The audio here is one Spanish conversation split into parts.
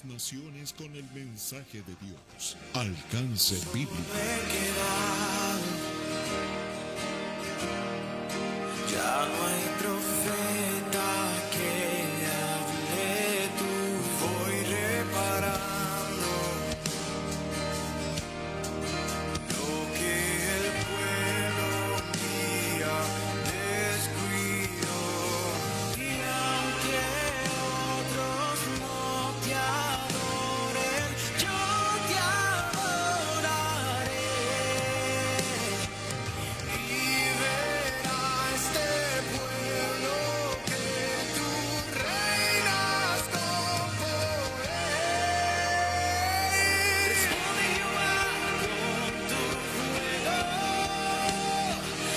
Naciones con el mensaje de Dios. Alcance bíblico. Ya no hay profeta que hable, tú voy reparando lo que el pueblo un día descuidó. Y aunque otros no te adoren, yo te adoraré. Y verá este pueblo que tú reinas con poder. Responde Jehová con tu fuego,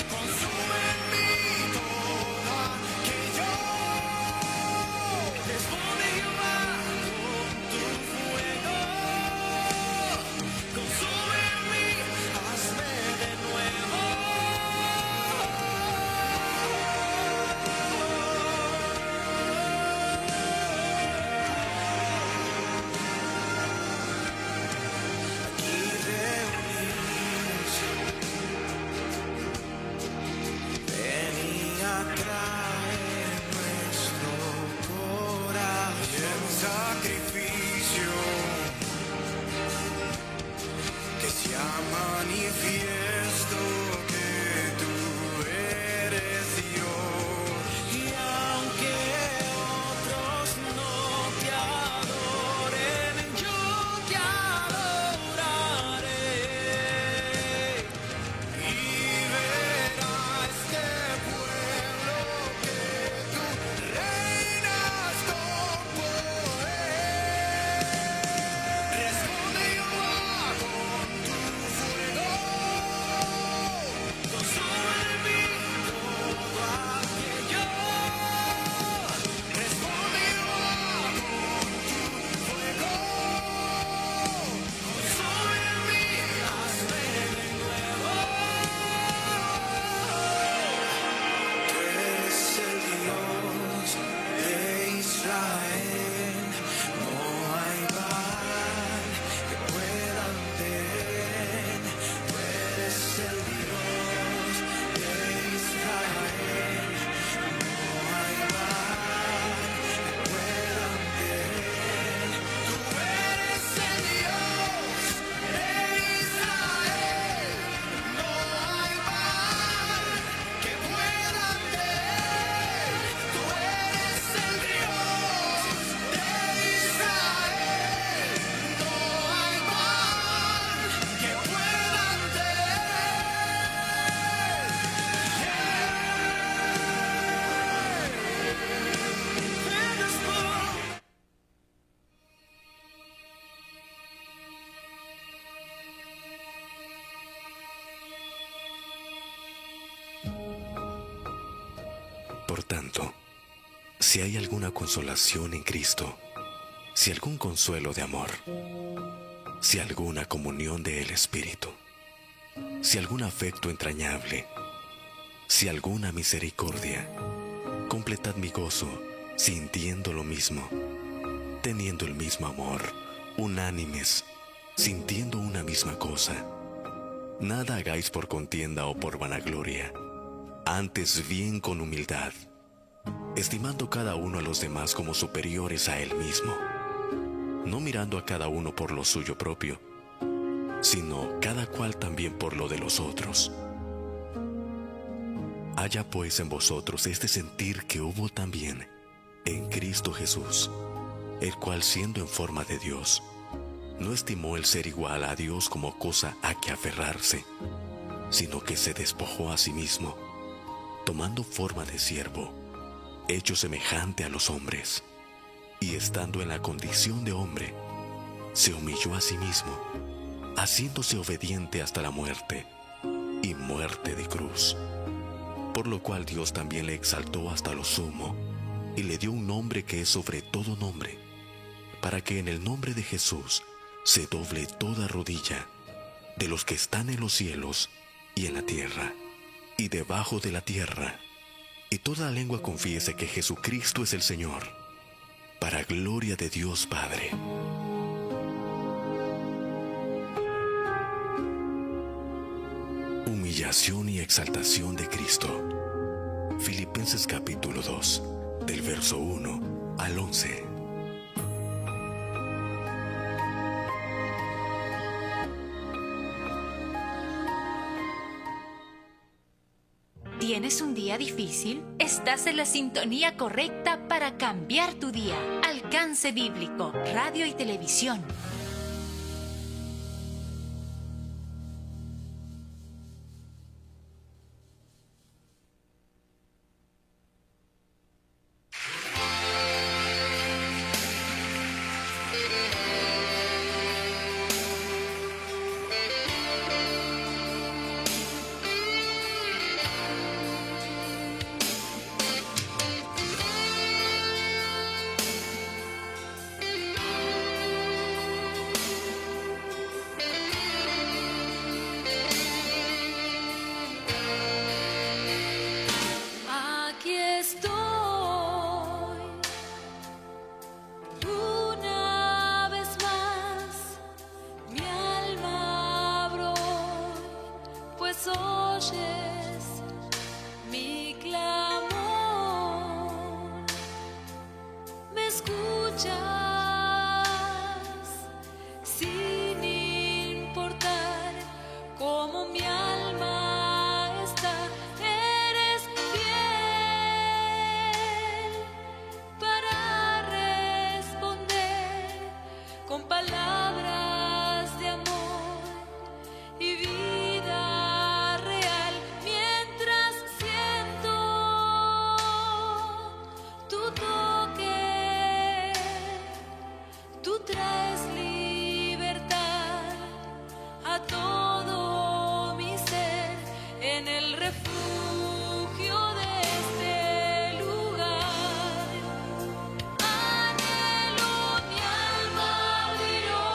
consume en mí todo aquello. Responde Jehová con tu fuego, consume en mí, hazme de nuevo. Aquí reunidos, ven y atrae nuestro corazón. Y en sacrificio que sea manifiesto que tú eres Dios. Y aunque otros no te adoren, yo te adoraré. Y verá este pueblo que tú reinas con poder. Responde Jehová con tu fuego, consume en mí todo aquello. Responde Jehová con tu fuego, consume en mí, hazme de nuevo. Tú eres el Dios de Israel, no hay Baal que pueda ante. Tú eres el Dios de Israel, no hay Baal que pueda ante. Tú eres el Dios de Israel, no hay Baal que pueda ante. Tú eres el Dios de Israel, no hay Baal que pueda ante. Por tanto, si hay alguna consolación en Cristo, si algún consuelo de amor, si alguna comunión del Espíritu, si algún afecto entrañable, si alguna misericordia, completad mi gozo, sintiendo lo mismo, teniendo el mismo amor, unánimes, sintiendo una misma cosa. Nada hagáis por contienda o por vanagloria, antes bien con humildad, estimando cada uno a los demás como superiores a él mismo, no mirando a cada uno por lo suyo propio, sino cada cual también por lo de los otros. Haya pues en vosotros este sentir que hubo también en Cristo Jesús, el cual siendo en forma de Dios, no estimó el ser igual a Dios como cosa a que aferrarse, sino que se despojó a sí mismo, tomando forma de siervo, hecho semejante a los hombres, y estando en la condición de hombre, se humilló a sí mismo, haciéndose obediente hasta la muerte, y muerte de cruz. Por lo cual Dios también le exaltó hasta lo sumo, y le dio un nombre que es sobre todo nombre, para que en el nombre de Jesús se doble toda rodilla, de los que están en los cielos y en la tierra, y debajo de la tierra, y toda lengua confiese que Jesucristo es el Señor, para gloria de Dios Padre. humillación y exaltación de Cristo. Filipenses capítulo 2, del verso 1 al 11. ¿Tienes un día difícil? Estás en la sintonía correcta para cambiar tu día. Alcance Bíblico, radio y televisión. Aquí estoy, una vez más, mi alma abro, pues oyes mi clamor, me escuchas sin importar cómo mi alma está. Eres fiel para responder con palabras de amor y vida real. Mientras siento tu toque, tú traes libertad a todo mi ser en el refugio de este lugar. Anhelo mi alma abriró,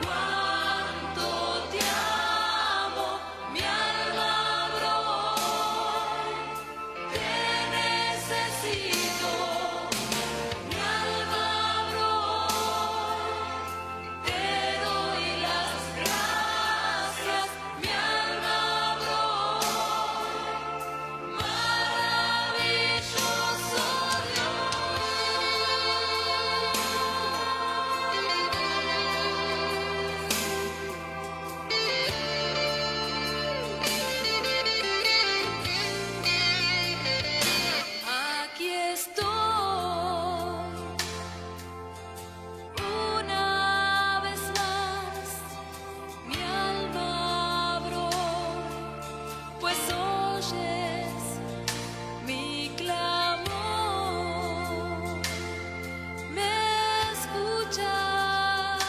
cuánto te amo, mi alma abro, te necesito, mi alma abro, te doy las gracias, mi alma abro, maravilloso Dios. Aquí estoy, una vez más, mi alma abro, pues oyes mi clamor, me escuchas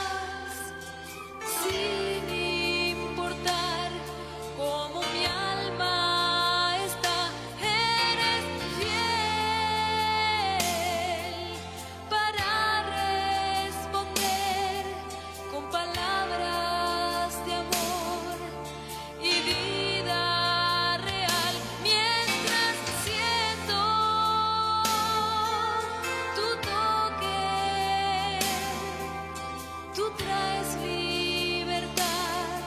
sin importar cómo mi alma está. Eres fiel para responder con palabras de amor y vida real. Mientras siento tu toque, tú traes libertad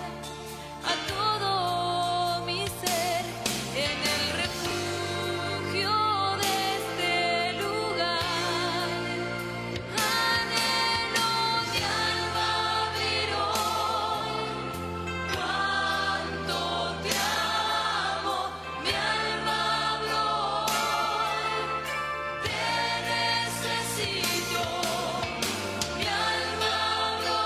a todo mi ser en el refugio de este lugar. Anhelo mi alma abrir hoy, cuánto te amo, mi alma abro, te necesito, mi alma abro,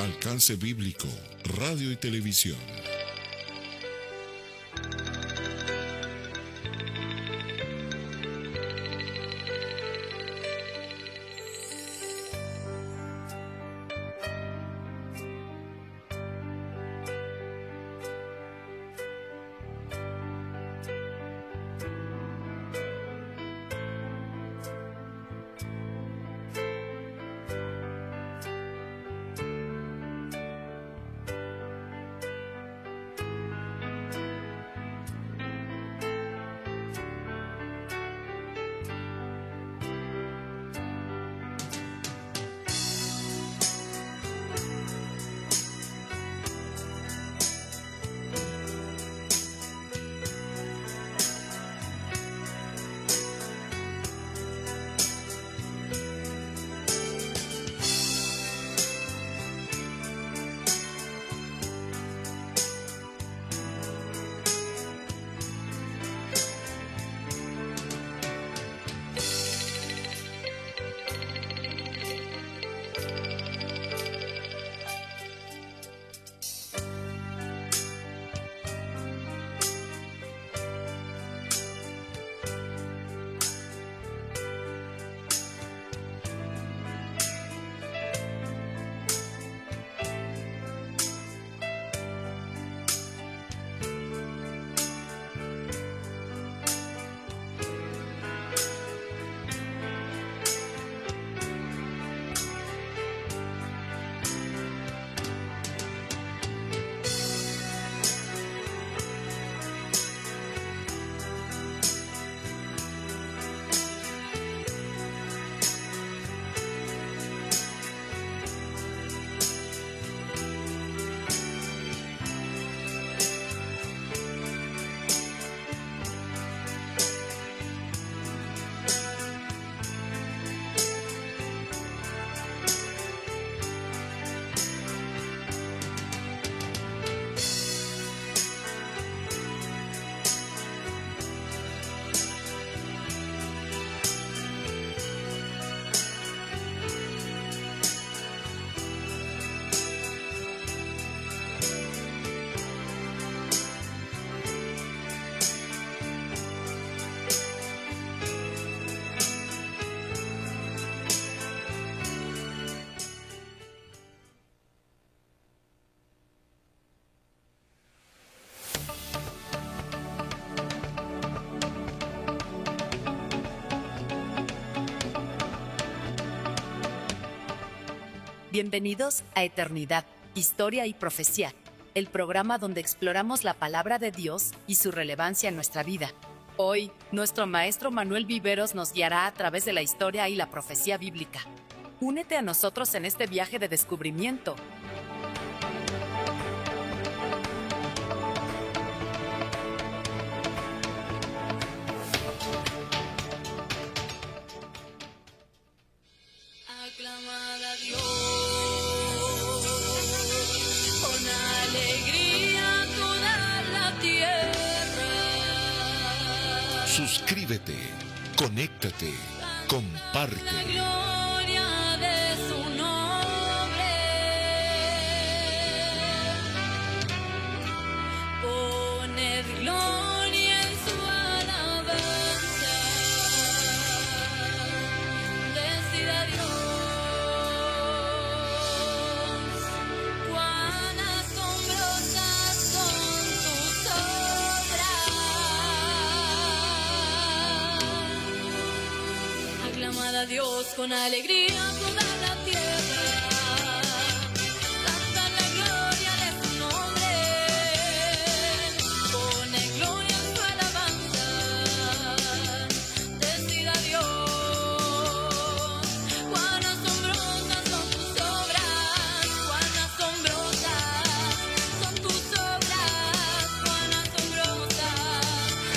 Alcance Bíblico, Radio y Televisión. Bienvenidos a Eternidad, Historia y Profecía, el programa donde exploramos la palabra de Dios y su relevancia en nuestra vida. Hoy, nuestro maestro Manuel Viveros nos guiará a través de la historia y la profecía bíblica. Únete a nosotros en este viaje de descubrimiento. Aclamad a Dios con alegría toda la tierra. Suscríbete, conéctate, comparte. La gloria de su nombre. Poned gloria en su alabanza. Decid a Dios cuán asombrosas son tus obras. Aclamad a Dios con alegría toda la tierra. Cantad la gloria de su nombre. Poned gloria en su alabanza. Decid a Dios cuán asombrosas son tus obras. Cuán asombrosas son tus obras. Cuán asombrosas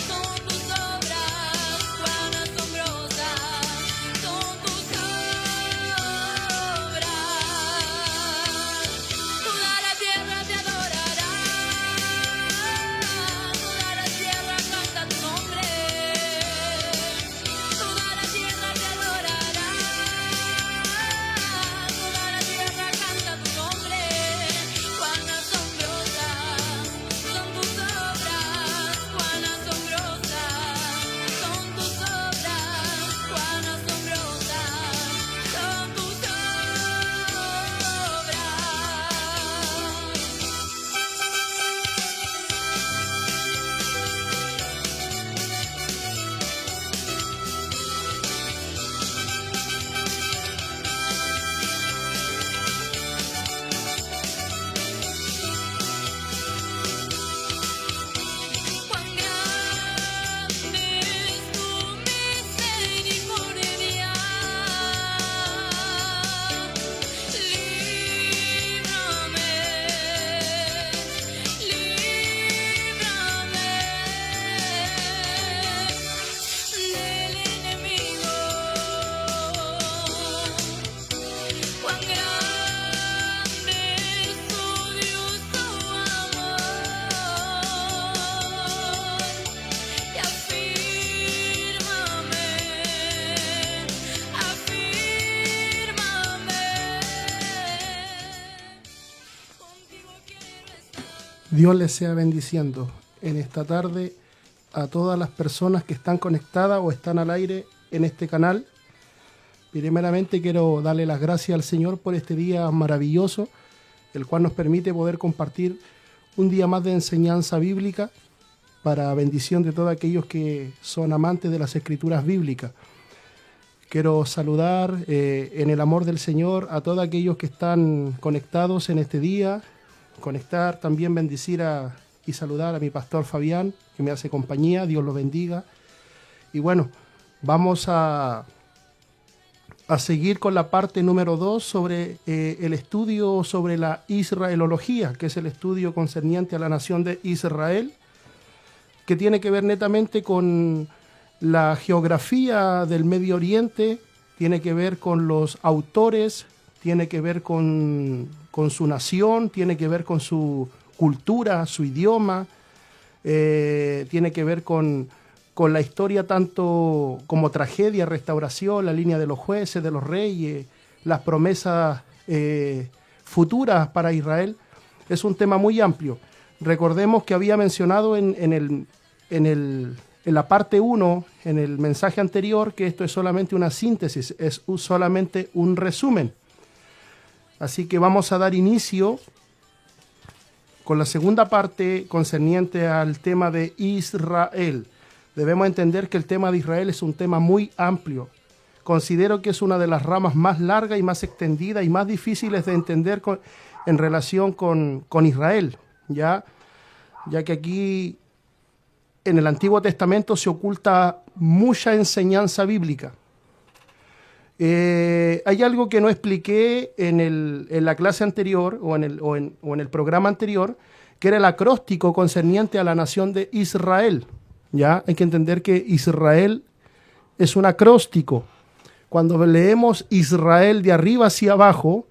son tus obras. Cuán asombrosas son tus obras. Dios les sea bendiciendo en esta tarde a todas las personas que están conectadas o están al aire en este canal. Primeramente quiero darle las gracias al Señor por este día maravilloso, el cual nos permite poder compartir un día más de enseñanza bíblica para bendición de todos aquellos que son amantes de las escrituras bíblicas. Quiero saludar en el amor del Señor a todos aquellos que están conectados en este día, conectar, también bendecir y saludar a mi pastor Fabián, que me hace compañía, Dios lo bendiga. Y bueno, vamos a seguir con la parte número 2 sobre el estudio sobre la israelología, que es el estudio concerniente a la nación de Israel, que tiene que ver netamente con la geografía del Medio Oriente, tiene que ver con los autores, tiene que ver con su nación, tiene que ver con su cultura, su idioma, tiene que ver con la historia tanto como tragedia, restauración, la línea de los jueces, de los reyes, las promesas futuras para Israel. Es un tema muy amplio. Recordemos que había mencionado en la parte 1, en el mensaje anterior, que esto es solamente una síntesis, es solamente un resumen. Así que vamos a dar inicio con la segunda parte concerniente al tema de Israel. Debemos entender que el tema de Israel es un tema muy amplio. Considero que es una de las ramas más largas y más extendidas y más difíciles de entender en relación con Israel, ya que aquí en el Antiguo Testamento se oculta mucha enseñanza bíblica. Hay algo que no expliqué en la clase anterior o en el programa anterior, que era el acróstico concerniente a la nación de Israel. Ya hay que entender que Israel es un acróstico. Cuando leemos Israel de arriba hacia abajo,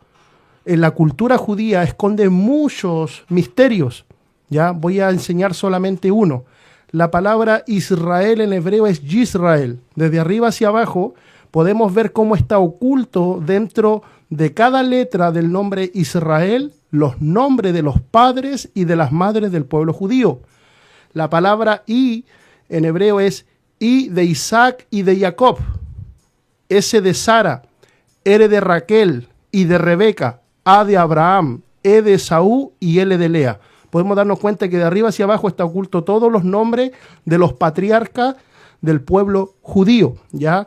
en la cultura judía esconde muchos misterios. Ya voy a enseñar solamente uno. La palabra Israel en hebreo es Yisrael. Desde arriba hacia abajo podemos ver cómo está oculto dentro de cada letra del nombre Israel los nombres de los padres y de las madres del pueblo judío. La palabra I en hebreo es I de Isaac y de Jacob, S de Sara, R de Raquel y de Rebeca, A de Abraham, E de Esaú y L de Lea. Podemos darnos cuenta que de arriba hacia abajo está oculto todos los nombres de los patriarcas del pueblo judío, ¿ya?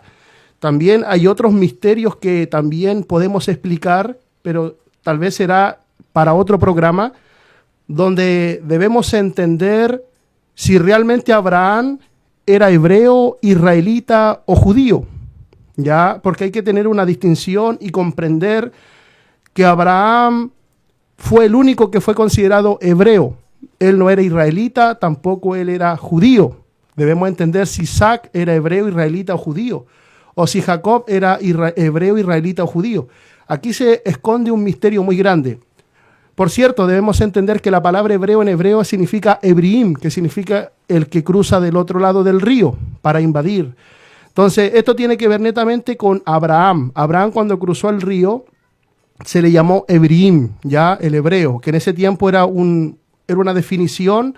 También hay otros misterios que también podemos explicar, pero tal vez será para otro programa, donde debemos entender si realmente Abraham era hebreo, israelita o judío, ¿ya? Porque hay que tener una distinción y comprender que Abraham fue el único que fue considerado hebreo. Él no era israelita, tampoco él era judío. Debemos entender si Isaac era hebreo, israelita o judío, o si Jacob era hebreo, israelita o judío. Aquí se esconde un misterio muy grande. Por cierto, debemos entender que la palabra hebreo en hebreo significa Ebriim, que significa el que cruza del otro lado del río para invadir. Entonces, esto tiene que ver netamente con Abraham. Abraham, cuando cruzó el río, se le llamó Ebriim, ya el hebreo, que en ese tiempo era una definición,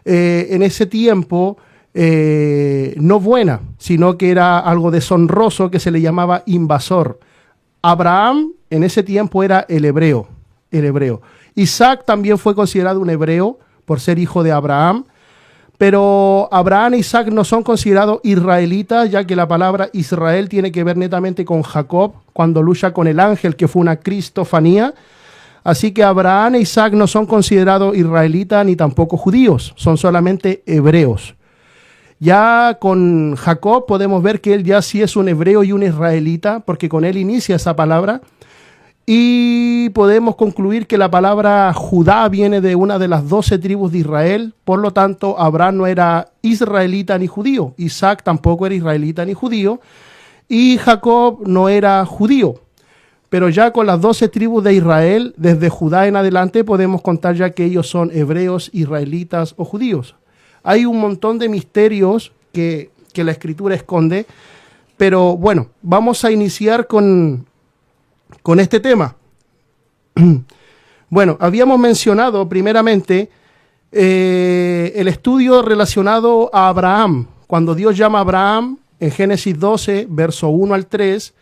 en ese tiempo no buena, sino que era algo deshonroso que se le llamaba invasor. Abraham en ese tiempo era el hebreo. Isaac también fue considerado un hebreo por ser hijo de Abraham, pero Abraham e Isaac no son considerados israelitas, ya que la palabra Israel tiene que ver netamente con Jacob, cuando lucha con el ángel, que fue una cristofanía. Así que Abraham e Isaac no son considerados israelitas ni tampoco judíos, son solamente hebreos. Ya con Jacob podemos ver que él ya sí es un hebreo y un israelita, porque con él inicia esa palabra. Y podemos concluir que la palabra Judá viene de una de las 12 tribus de Israel. Por lo tanto, Abraham no era israelita ni judío. Isaac tampoco era israelita ni judío. Y Jacob no era judío. Pero ya con las 12 tribus de Israel, desde Judá en adelante, podemos contar ya que ellos son hebreos, israelitas o judíos. Hay un montón de misterios que la Escritura esconde. Pero bueno, vamos a iniciar con este tema. Bueno, habíamos mencionado primeramente el estudio relacionado a Abraham. Cuando Dios llama a Abraham en Génesis 12, verso 1 al 3,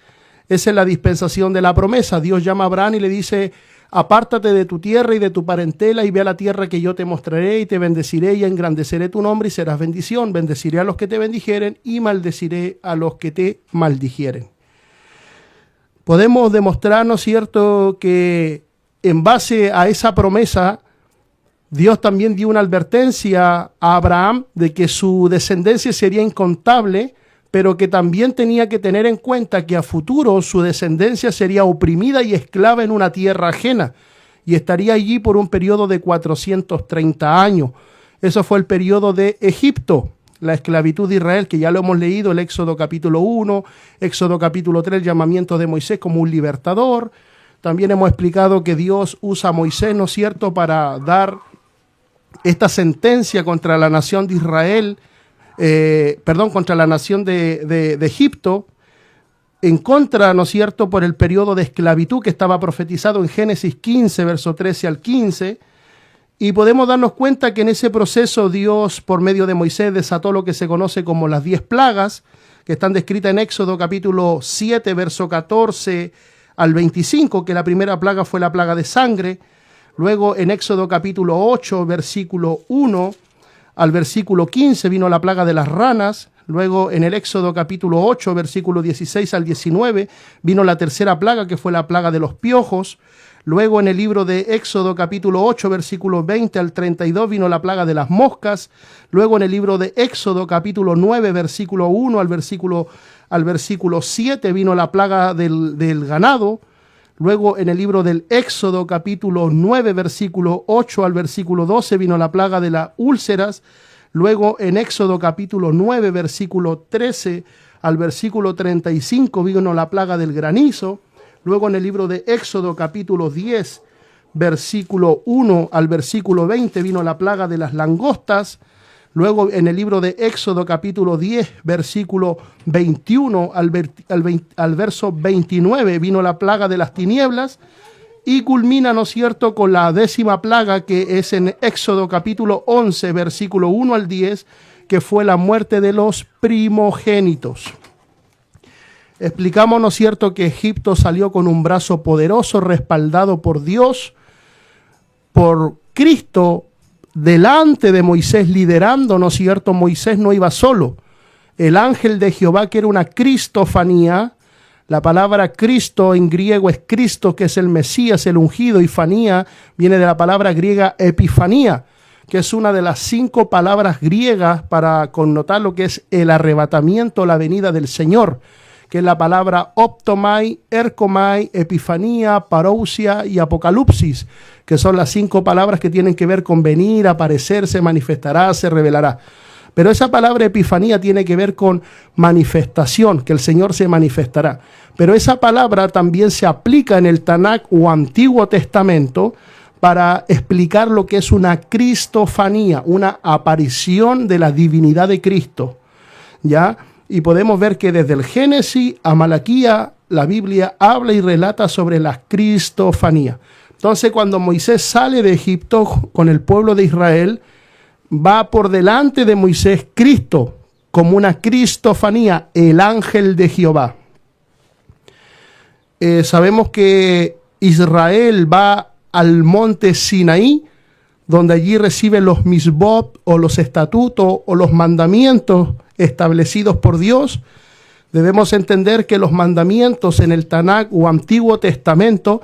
esa es la dispensación de la promesa. Dios llama a Abraham y le dice: apártate de tu tierra y de tu parentela y ve a la tierra que yo te mostraré, y te bendeciré y engrandeceré tu nombre y serás bendición. Bendeciré a los que te bendijeren y maldeciré a los que te maldijeren. Podemos demostrar, ¿no es cierto?, que en base a esa promesa, Dios también dio una advertencia a Abraham de que su descendencia sería incontable, pero que también tenía que tener en cuenta que a futuro su descendencia sería oprimida y esclava en una tierra ajena, y estaría allí por un periodo de 430 años. Eso fue el periodo de Egipto, la esclavitud de Israel, que ya lo hemos leído, el Éxodo capítulo 1, Éxodo capítulo 3, el llamamiento de Moisés como un libertador. También hemos explicado que Dios usa a Moisés, ¿no es cierto?, para dar esta sentencia contra la nación de Israel, contra la nación de Egipto, en contra, ¿no es cierto?, por el periodo de esclavitud que estaba profetizado en Génesis 15, verso 13 al 15, y podemos darnos cuenta que en ese proceso Dios, por medio de Moisés, desató lo que se conoce como las 10 plagas, que están descritas en Éxodo capítulo 7, verso 14 al 25, que la primera plaga fue la plaga de sangre. Luego en Éxodo capítulo 8, versículo 1 al versículo 15 vino la plaga de las ranas. Luego en el Éxodo capítulo 8, versículo 16 al 19 vino la tercera plaga, que fue la plaga de los piojos. Luego en el libro de Éxodo capítulo 8, versículo 20 al 32 vino la plaga de las moscas. Luego en el libro de Éxodo capítulo 9, versículo 1 al versículo 7 vino la plaga del ganado. Luego en el libro del Éxodo capítulo 9, versículo 8 al versículo 12 vino la plaga de las úlceras. Luego en Éxodo capítulo 9, versículo 13 al versículo 35 vino la plaga del granizo. Luego en el libro de Éxodo capítulo 10, versículo 1 al versículo 20 vino la plaga de las langostas. Luego en el libro de Éxodo capítulo 10, versículo 21 al verso 29 vino la plaga de las tinieblas. Y culmina, ¿no es cierto?, con la 10ª plaga, que es en Éxodo capítulo 11, versículo 1 al 10, que fue la muerte de los primogénitos. Explicamos, ¿no es cierto?, que Egipto salió con un brazo poderoso, respaldado por Dios, por Cristo, delante de Moisés, liderando, ¿no es cierto? Moisés no iba solo. El ángel de Jehová, que era una cristofanía. La palabra Cristo en griego es Cristo, que es el Mesías, el ungido, y fanía viene de la palabra griega epifanía, que es una de las 5 palabras griegas para connotar lo que es el arrebatamiento, la venida del Señor, que es la palabra optomai, erkomai, epifanía, parousia y apocalipsis, que son las 5 palabras que tienen que ver con venir, aparecer, se manifestará, se revelará. Pero esa palabra epifanía tiene que ver con manifestación, que el Señor se manifestará. Pero esa palabra también se aplica en el Tanakh o Antiguo Testamento para explicar lo que es una cristofanía, una aparición de la divinidad de Cristo, ¿ya? Y podemos ver que desde el Génesis a Malaquía, la Biblia habla y relata sobre la cristofanía. Entonces, cuando Moisés sale de Egipto con el pueblo de Israel, va por delante de Moisés Cristo, como una cristofanía, el ángel de Jehová. Sabemos que Israel va al monte Sinaí, donde allí recibe los misbot, o los estatutos, o los mandamientos establecidos por Dios. Debemos entender que los mandamientos en el Tanakh o Antiguo Testamento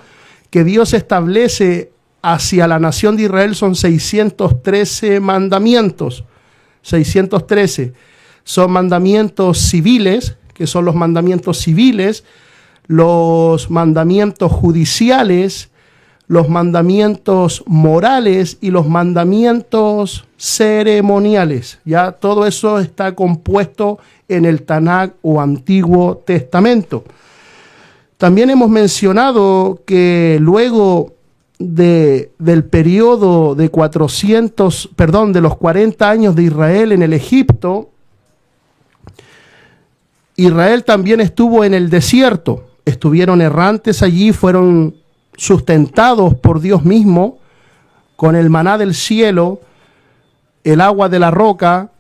que Dios establece hacia la nación de Israel son 613 mandamientos. 613 son mandamientos civiles, que son los mandamientos civiles, los mandamientos judiciales, los mandamientos morales y los mandamientos ceremoniales. Ya todo eso está compuesto en el Tanakh o Antiguo Testamento. También hemos mencionado que luego del periodo de de los 40 años de Israel en el Egipto, Israel también estuvo en el desierto. Estuvieron errantes allí, fueron sustentados por Dios mismo con el maná del cielo, el agua de la roca,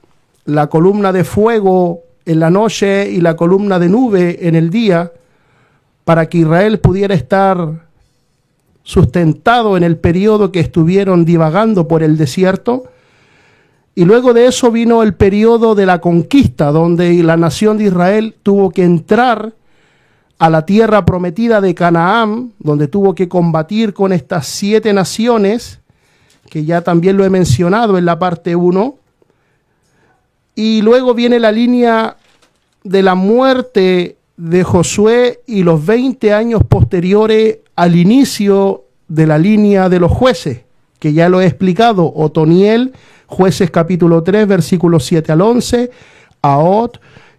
la columna de fuego en la noche y la columna de nube en el día, para que Israel pudiera estar sustentado en el periodo que estuvieron divagando por el desierto. Y luego de eso vino el periodo de la conquista, donde la nación de Israel tuvo que entrar a la tierra prometida de Canaán, donde tuvo que combatir con estas 7 naciones, que ya también lo he mencionado en la parte 1. Y luego viene la línea de la muerte de Josué y los 20 años posteriores al inicio de la línea de los jueces, que ya lo he explicado. Otoniel, Jueces capítulo 3, versículos 7 al 11. Ahod,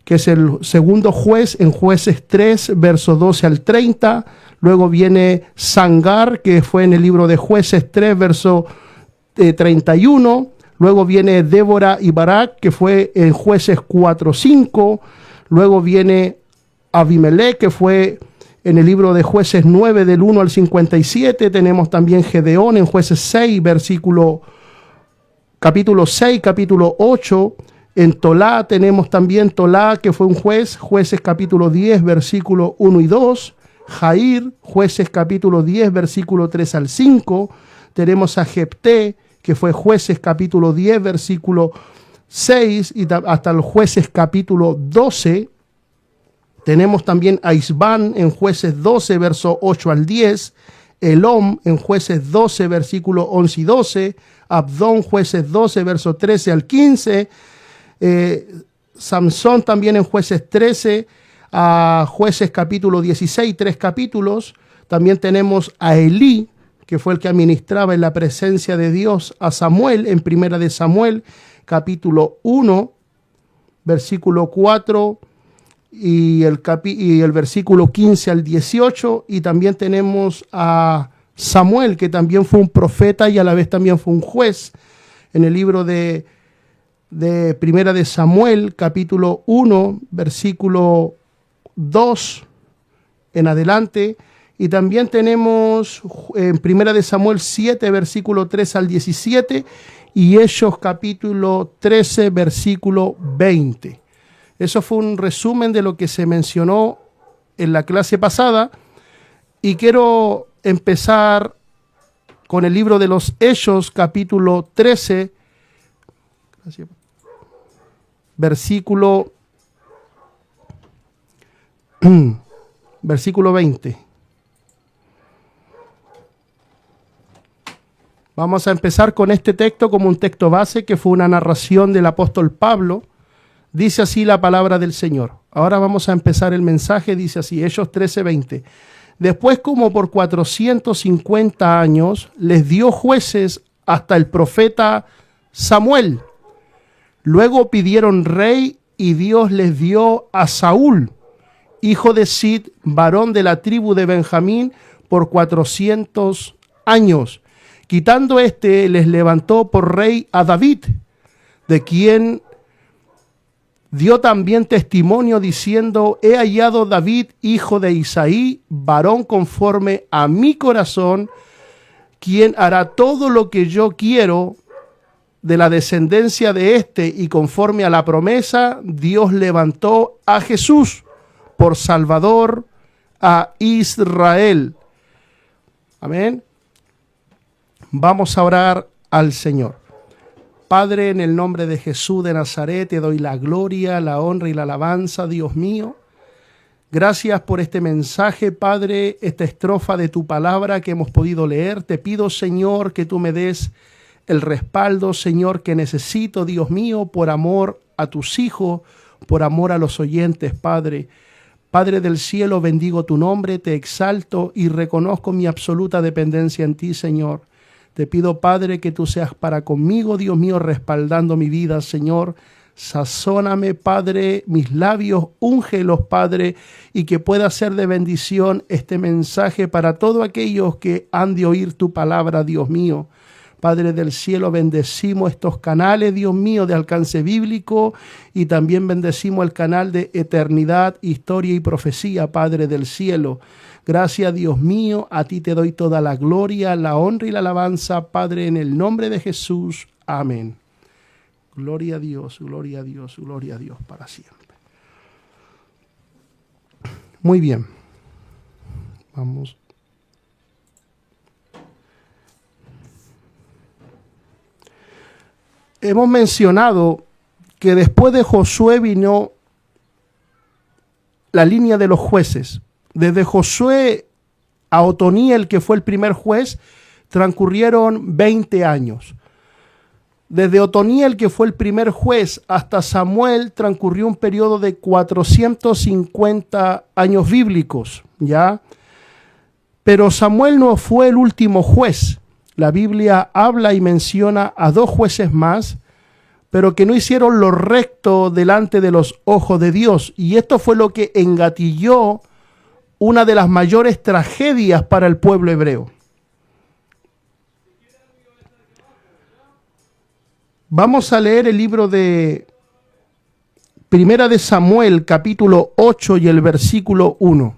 que es el segundo juez en Jueces 3, versos 12 al 30. Luego viene Sangar, que fue en el libro de Jueces 3, verso 31. Luego viene Débora y Barak, que fue en Jueces 4, 5. Luego viene Abimelech, que fue en el libro de Jueces 9, del 1 al 57. Tenemos también Gedeón en Jueces 6, capítulo 6, capítulo 8. En Tolá tenemos también Tolá, que fue un juez, Jueces capítulo 10, versículo 1 y 2. Jair, Jueces capítulo 10, versículo 3 al 5. Tenemos a Jepté, que fue Jueces capítulo 10, versículo 6 y hasta los Jueces capítulo 12. Tenemos también a Isbán en Jueces 12, verso 8 al 10. Elom en Jueces 12, versículo 11 y 12. Abdón, Jueces 12, verso 13 al 15. Samsón también en Jueces 13. A Jueces capítulo 16, 3 capítulos. También tenemos a Elí, que fue el que administraba en la presencia de Dios a Samuel, en Primera de Samuel, capítulo 1, versículo 4 y el versículo 15 al 18. Y también tenemos a Samuel, que también fue un profeta y a la vez también fue un juez, en el libro de Primera de Samuel, capítulo 1, versículo 2 en adelante. Y también tenemos en Primera de Samuel 7, versículo 3 al 17, y Hechos capítulo 13, versículo 20. Eso fue un resumen de lo que se mencionó en la clase pasada, y quiero empezar con el libro de los Hechos, capítulo 13, versículo 20. Vamos a empezar con este texto como un texto base, que fue una narración del apóstol Pablo. Dice así la palabra del Señor. Ahora vamos a empezar el mensaje. Dice así, Hechos 13:20. Después, como por 450 años, les dio jueces hasta el profeta Samuel. Luego pidieron rey y Dios les dio a Saúl, hijo de Sid, varón de la tribu de Benjamín, por 400 años. Quitando les levantó por rey a David, de quien dio también testimonio diciendo: he hallado David, hijo de Isaí, varón conforme a mi corazón, quien hará todo lo que yo quiero. De la descendencia de y conforme a la promesa, Dios levantó a Jesús por Salvador a Israel. Amén. Vamos a orar al Señor. Padre, en el nombre de Jesús de Nazaret, te doy la gloria, la honra y la alabanza, Dios mío. Gracias por este mensaje, Padre, esta estrofa de tu palabra que hemos podido leer. Te pido, Señor, que tú me des el respaldo, Señor, que necesito, Dios mío, por amor a tus hijos, por amor a los oyentes, Padre. Padre del cielo, bendigo tu nombre, te exalto y reconozco mi absoluta dependencia en ti, Señor. Te pido, Padre, que tú seas para conmigo, Dios mío, respaldando mi vida, Señor. Sazóname, Padre, mis labios, úngelos, Padre, y que pueda ser de bendición este mensaje para todos aquellos que han de oír tu palabra, Dios mío. Padre del cielo, bendecimos estos canales, Dios mío, de alcance bíblico, y también bendecimos el canal de eternidad, historia y profecía, Padre del cielo. Gracias, Dios mío, a ti te doy toda la gloria, la honra y la alabanza, Padre, en el nombre de Jesús. Amén. gloria a Dios, gloria a Dios, gloria a Dios para siempre. Muy bien. Vamos. Hemos mencionado que después de Josué vino la línea de los jueces. Desde Josué a Otoniel, que fue el primer juez, transcurrieron 20 años. Desde Otoniel, que fue el primer juez, hasta Samuel transcurrió un periodo de 450 años bíblicos, ¿ya? Pero Samuel no fue el último juez. La Biblia habla y menciona a 2 jueces más, pero que no hicieron lo recto delante de los ojos de Dios. Y esto fue lo que engatilló una de las mayores tragedias para el pueblo hebreo. Vamos a leer el libro de Primera de Samuel, capítulo 8 y el versículo 1.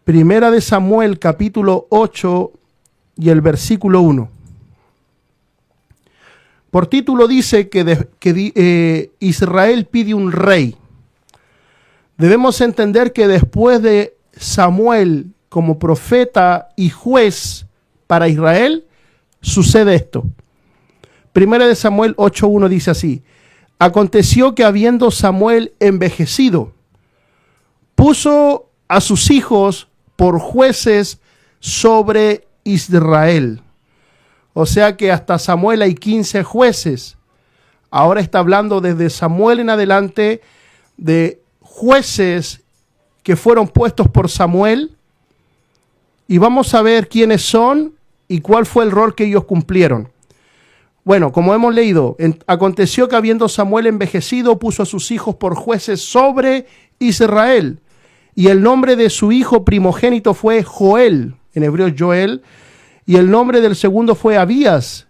Primera de Samuel, capítulo 8 y el versículo 1. Por título dice que Israel pide un rey. Debemos entender que después de Samuel como profeta y juez para Israel, sucede esto. Primera de Samuel 8:1 dice así: aconteció que habiendo Samuel envejecido, puso a sus hijos por jueces sobre Israel. O sea que hasta Samuel hay 15 jueces. Ahora está hablando desde Samuel en adelante de jueces que fueron puestos por Samuel. Y vamos a ver quiénes son y cuál fue el rol que ellos cumplieron. Bueno, como hemos leído, aconteció que habiendo Samuel envejecido, puso a sus hijos por jueces sobre Israel. Y el nombre de su hijo primogénito fue Joel, en hebreo Joel, y el nombre del segundo fue Abías,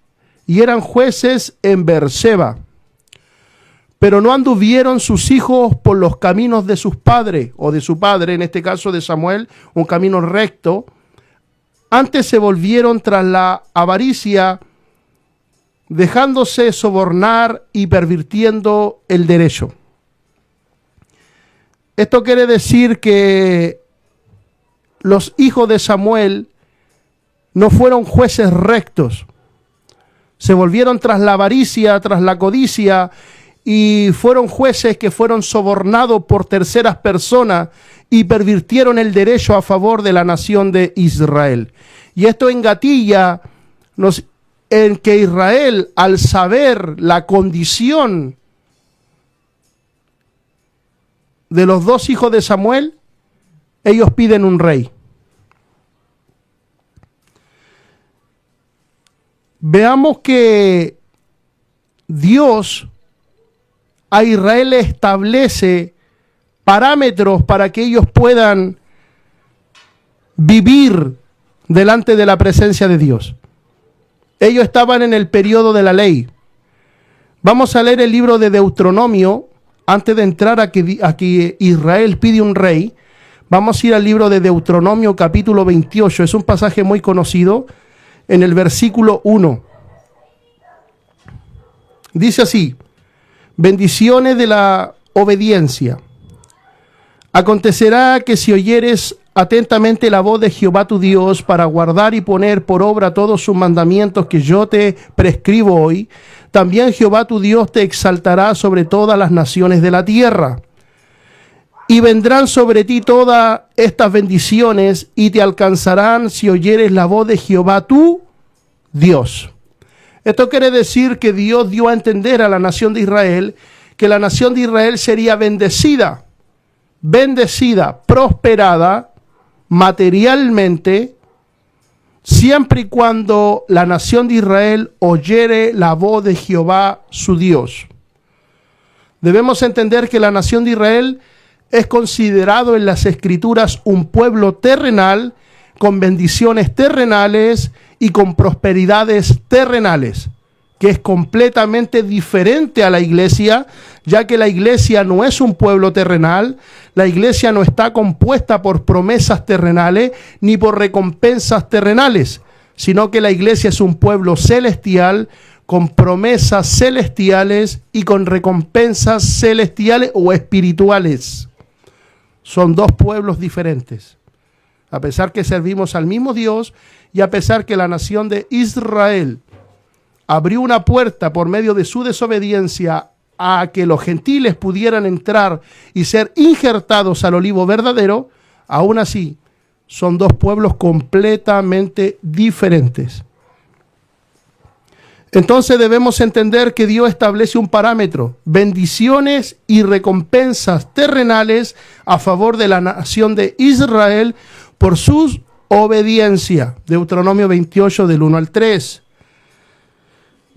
y eran jueces en Beerseba. Pero no anduvieron sus hijos por los caminos de sus padres, o de su padre, en este caso de Samuel, un camino recto. Antes se volvieron tras la avaricia, dejándose sobornar y pervirtiendo el derecho. Esto quiere decir que los hijos de Samuel no fueron jueces rectos. Se volvieron tras la avaricia, tras la codicia, y fueron jueces que fueron sobornados por terceras personas y pervirtieron el derecho a favor de la nación de Israel. Y esto engatilla en que Israel, al saber la condición de los 2 hijos de Samuel, ellos piden un rey. Veamos que Dios a Israel le establece parámetros para que ellos puedan vivir delante de la presencia de Dios. Ellos estaban en el periodo de la ley. Vamos a leer el libro de Deuteronomio. Antes de entrar a que Israel pide un rey, vamos a ir al libro de Deuteronomio capítulo 28. Es un pasaje muy conocido. En el versículo 1. Dice así: bendiciones de la obediencia. Acontecerá que si oyeres atentamente la voz de Jehová tu Dios para guardar y poner por obra todos sus mandamientos que yo te prescribo hoy, también Jehová tu Dios te exaltará sobre todas las naciones de la tierra. Y vendrán sobre ti todas estas bendiciones y te alcanzarán si oyeres la voz de Jehová tu Dios. Esto quiere decir que Dios dio a entender a la nación de Israel que la nación de Israel sería bendecida, prosperada materialmente, siempre y cuando la nación de Israel oyere la voz de Jehová su Dios. Debemos entender que la nación de Israel es considerado en las Escrituras un pueblo terrenal, con bendiciones terrenales y con prosperidades terrenales, que es completamente diferente a la iglesia, ya que la iglesia no es un pueblo terrenal, la iglesia no está compuesta por promesas terrenales ni por recompensas terrenales, sino que la iglesia es un pueblo celestial con promesas celestiales y con recompensas celestiales o espirituales. Son dos pueblos diferentes. A pesar que servimos al mismo Dios y a pesar que la nación de Israel abrió una puerta por medio de su desobediencia a que los gentiles pudieran entrar y ser injertados al olivo verdadero, aún así son dos pueblos completamente diferentes. Entonces debemos entender que Dios establece un parámetro, bendiciones y recompensas terrenales a favor de la nación de Israel por su obediencia. Deuteronomio 28 del 1 al 3.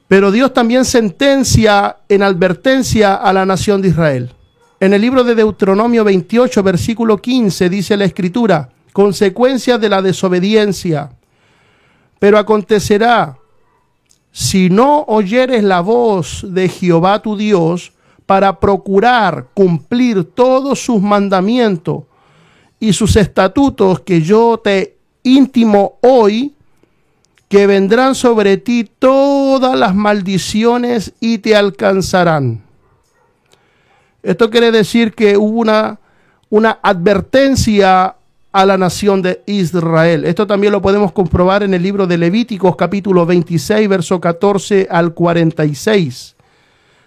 Pero Dios también sentencia en advertencia a la nación de Israel. En el libro de Deuteronomio 28, versículo 15, dice la Escritura, consecuencias de la desobediencia. Pero acontecerá, si no oyeres la voz de Jehová tu Dios para procurar cumplir todos sus mandamientos y sus estatutos que yo te intimo hoy, que vendrán sobre ti todas las maldiciones y te alcanzarán. Esto quiere decir que hubo una advertencia a la nación de Israel. Esto también lo podemos comprobar en el libro de Levíticos, capítulo 26, verso 14 al 46.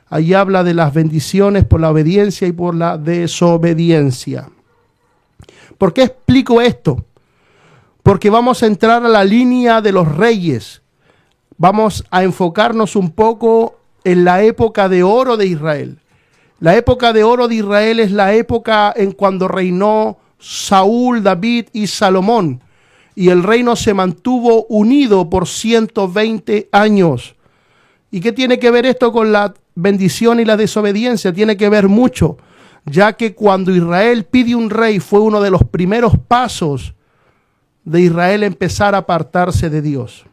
Allí habla de las bendiciones por la obediencia y por la desobediencia. ¿Por qué explico esto? Porque vamos a entrar a la línea de los reyes. Vamos a enfocarnos un poco en la época de oro de Israel. La época de oro de Israel es la época en cuando reinó Saúl, David y Salomón. Y el reino se mantuvo unido por 120 años. ¿Y qué tiene que ver esto con la bendición y la desobediencia? Tiene que ver mucho, ya que cuando Israel pide un rey fue uno de los primeros pasos de Israel empezar a apartarse de Dios.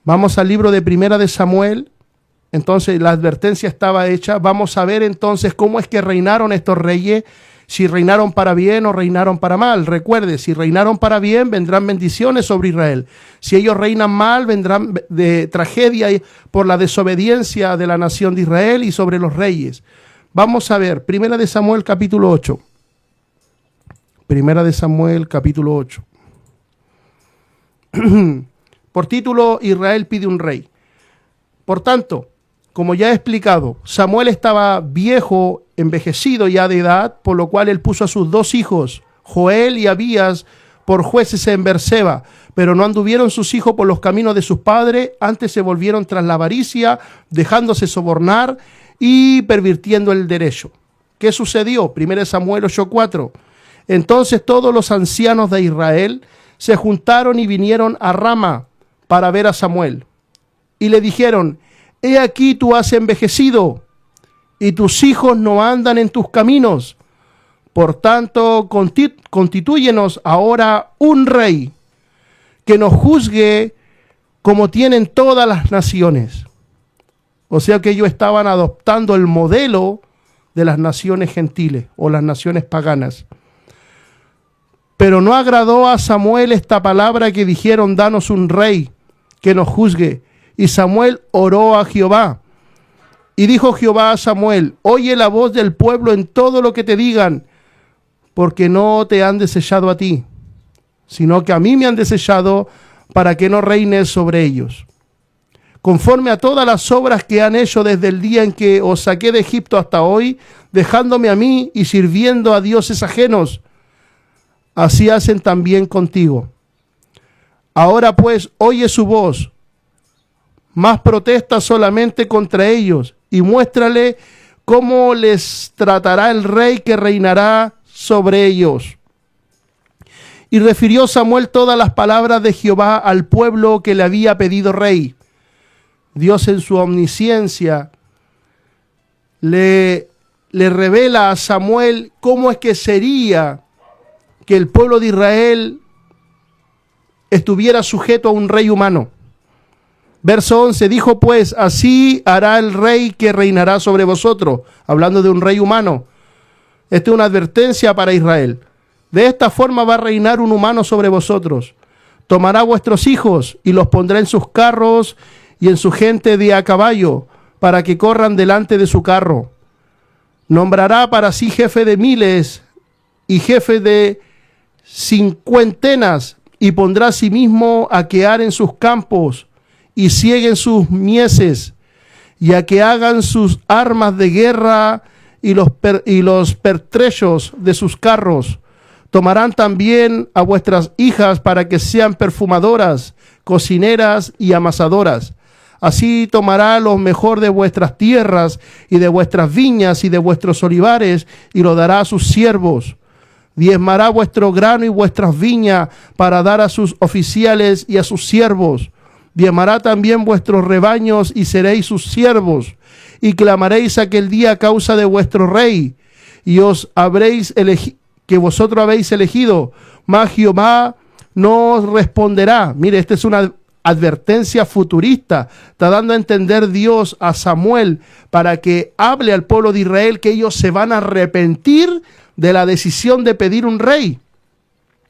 Vamos al libro de Primera de Samuel. Entonces la advertencia estaba hecha. Vamos a ver entonces cómo es que reinaron estos reyes, si reinaron para bien o reinaron para mal. Recuerde, si reinaron para bien, vendrán bendiciones sobre Israel. Si ellos reinan mal, vendrán de tragedia por la desobediencia de la nación de Israel y sobre los reyes. Vamos a ver, Primera de Samuel capítulo 8. Primera de Samuel capítulo 8. Por título, Israel pide un rey. Por tanto, como ya he explicado, Samuel estaba viejo, envejecido ya de edad, por lo cual él puso a sus dos hijos, Joel y Abías, por jueces en Berseba. Pero no anduvieron sus hijos por los caminos de sus padres, antes se volvieron tras la avaricia, dejándose sobornar y pervirtiendo el derecho. ¿Qué sucedió? 1 Samuel 8:4. Entonces todos los ancianos de Israel se juntaron y vinieron a Rama para ver a Samuel. Y le dijeron, he aquí tú has envejecido, y tus hijos no andan en tus caminos. Por tanto, constitúyenos ahora un rey, que nos juzgue como tienen todas las naciones. O sea que ellos estaban adoptando el modelo de las naciones gentiles o las naciones paganas. Pero no agradó a Samuel esta palabra que dijeron, danos un rey que nos juzgue. Y Samuel oró a Jehová. Y dijo Jehová a Samuel, oye la voz del pueblo en todo lo que te digan, porque no te han desechado a ti, sino que a mí me han desechado para que no reines sobre ellos. Conforme a todas las obras que han hecho desde el día en que os saqué de Egipto hasta hoy, dejándome a mí y sirviendo a dioses ajenos, así hacen también contigo. Ahora pues, oye su voz, más protesta solamente contra ellos, y muéstrale cómo les tratará el rey que reinará sobre ellos. Y refirió Samuel todas las palabras de Jehová al pueblo que le había pedido rey. Dios en su omnisciencia le revela a Samuel cómo es que sería que el pueblo de Israel estuviera sujeto a un rey humano. Verso 11, dijo pues, así hará el rey que reinará sobre vosotros, hablando de un rey humano. Esta es una advertencia para Israel. De esta forma va a reinar un humano sobre vosotros. Tomará vuestros hijos y los pondrá en sus carros y en su gente de a caballo, para que corran delante de su carro. Nombrará para sí jefe de miles y jefe de cincuentenas, y pondrá a sí mismo a que aren sus campos y cieguen sus mieses, y a que hagan sus armas de guerra y los pertrechos de sus carros. Tomarán también a vuestras hijas para que sean perfumadoras, cocineras y amasadoras. Así tomará lo mejor de vuestras tierras y de vuestras viñas y de vuestros olivares, y lo dará a sus siervos. Diezmará vuestro grano y vuestras viñas para dar a sus oficiales y a sus siervos. Diezmará también vuestros rebaños y seréis sus siervos. Y clamaréis aquel día a causa de vuestro rey, y os habréis que vosotros habéis elegido, mas Jehová no os responderá. Mire, esta es una advertencia futurista. Está dando a entender Dios a Samuel para que hable al pueblo de Israel que ellos se van a arrepentir de la decisión de pedir un rey.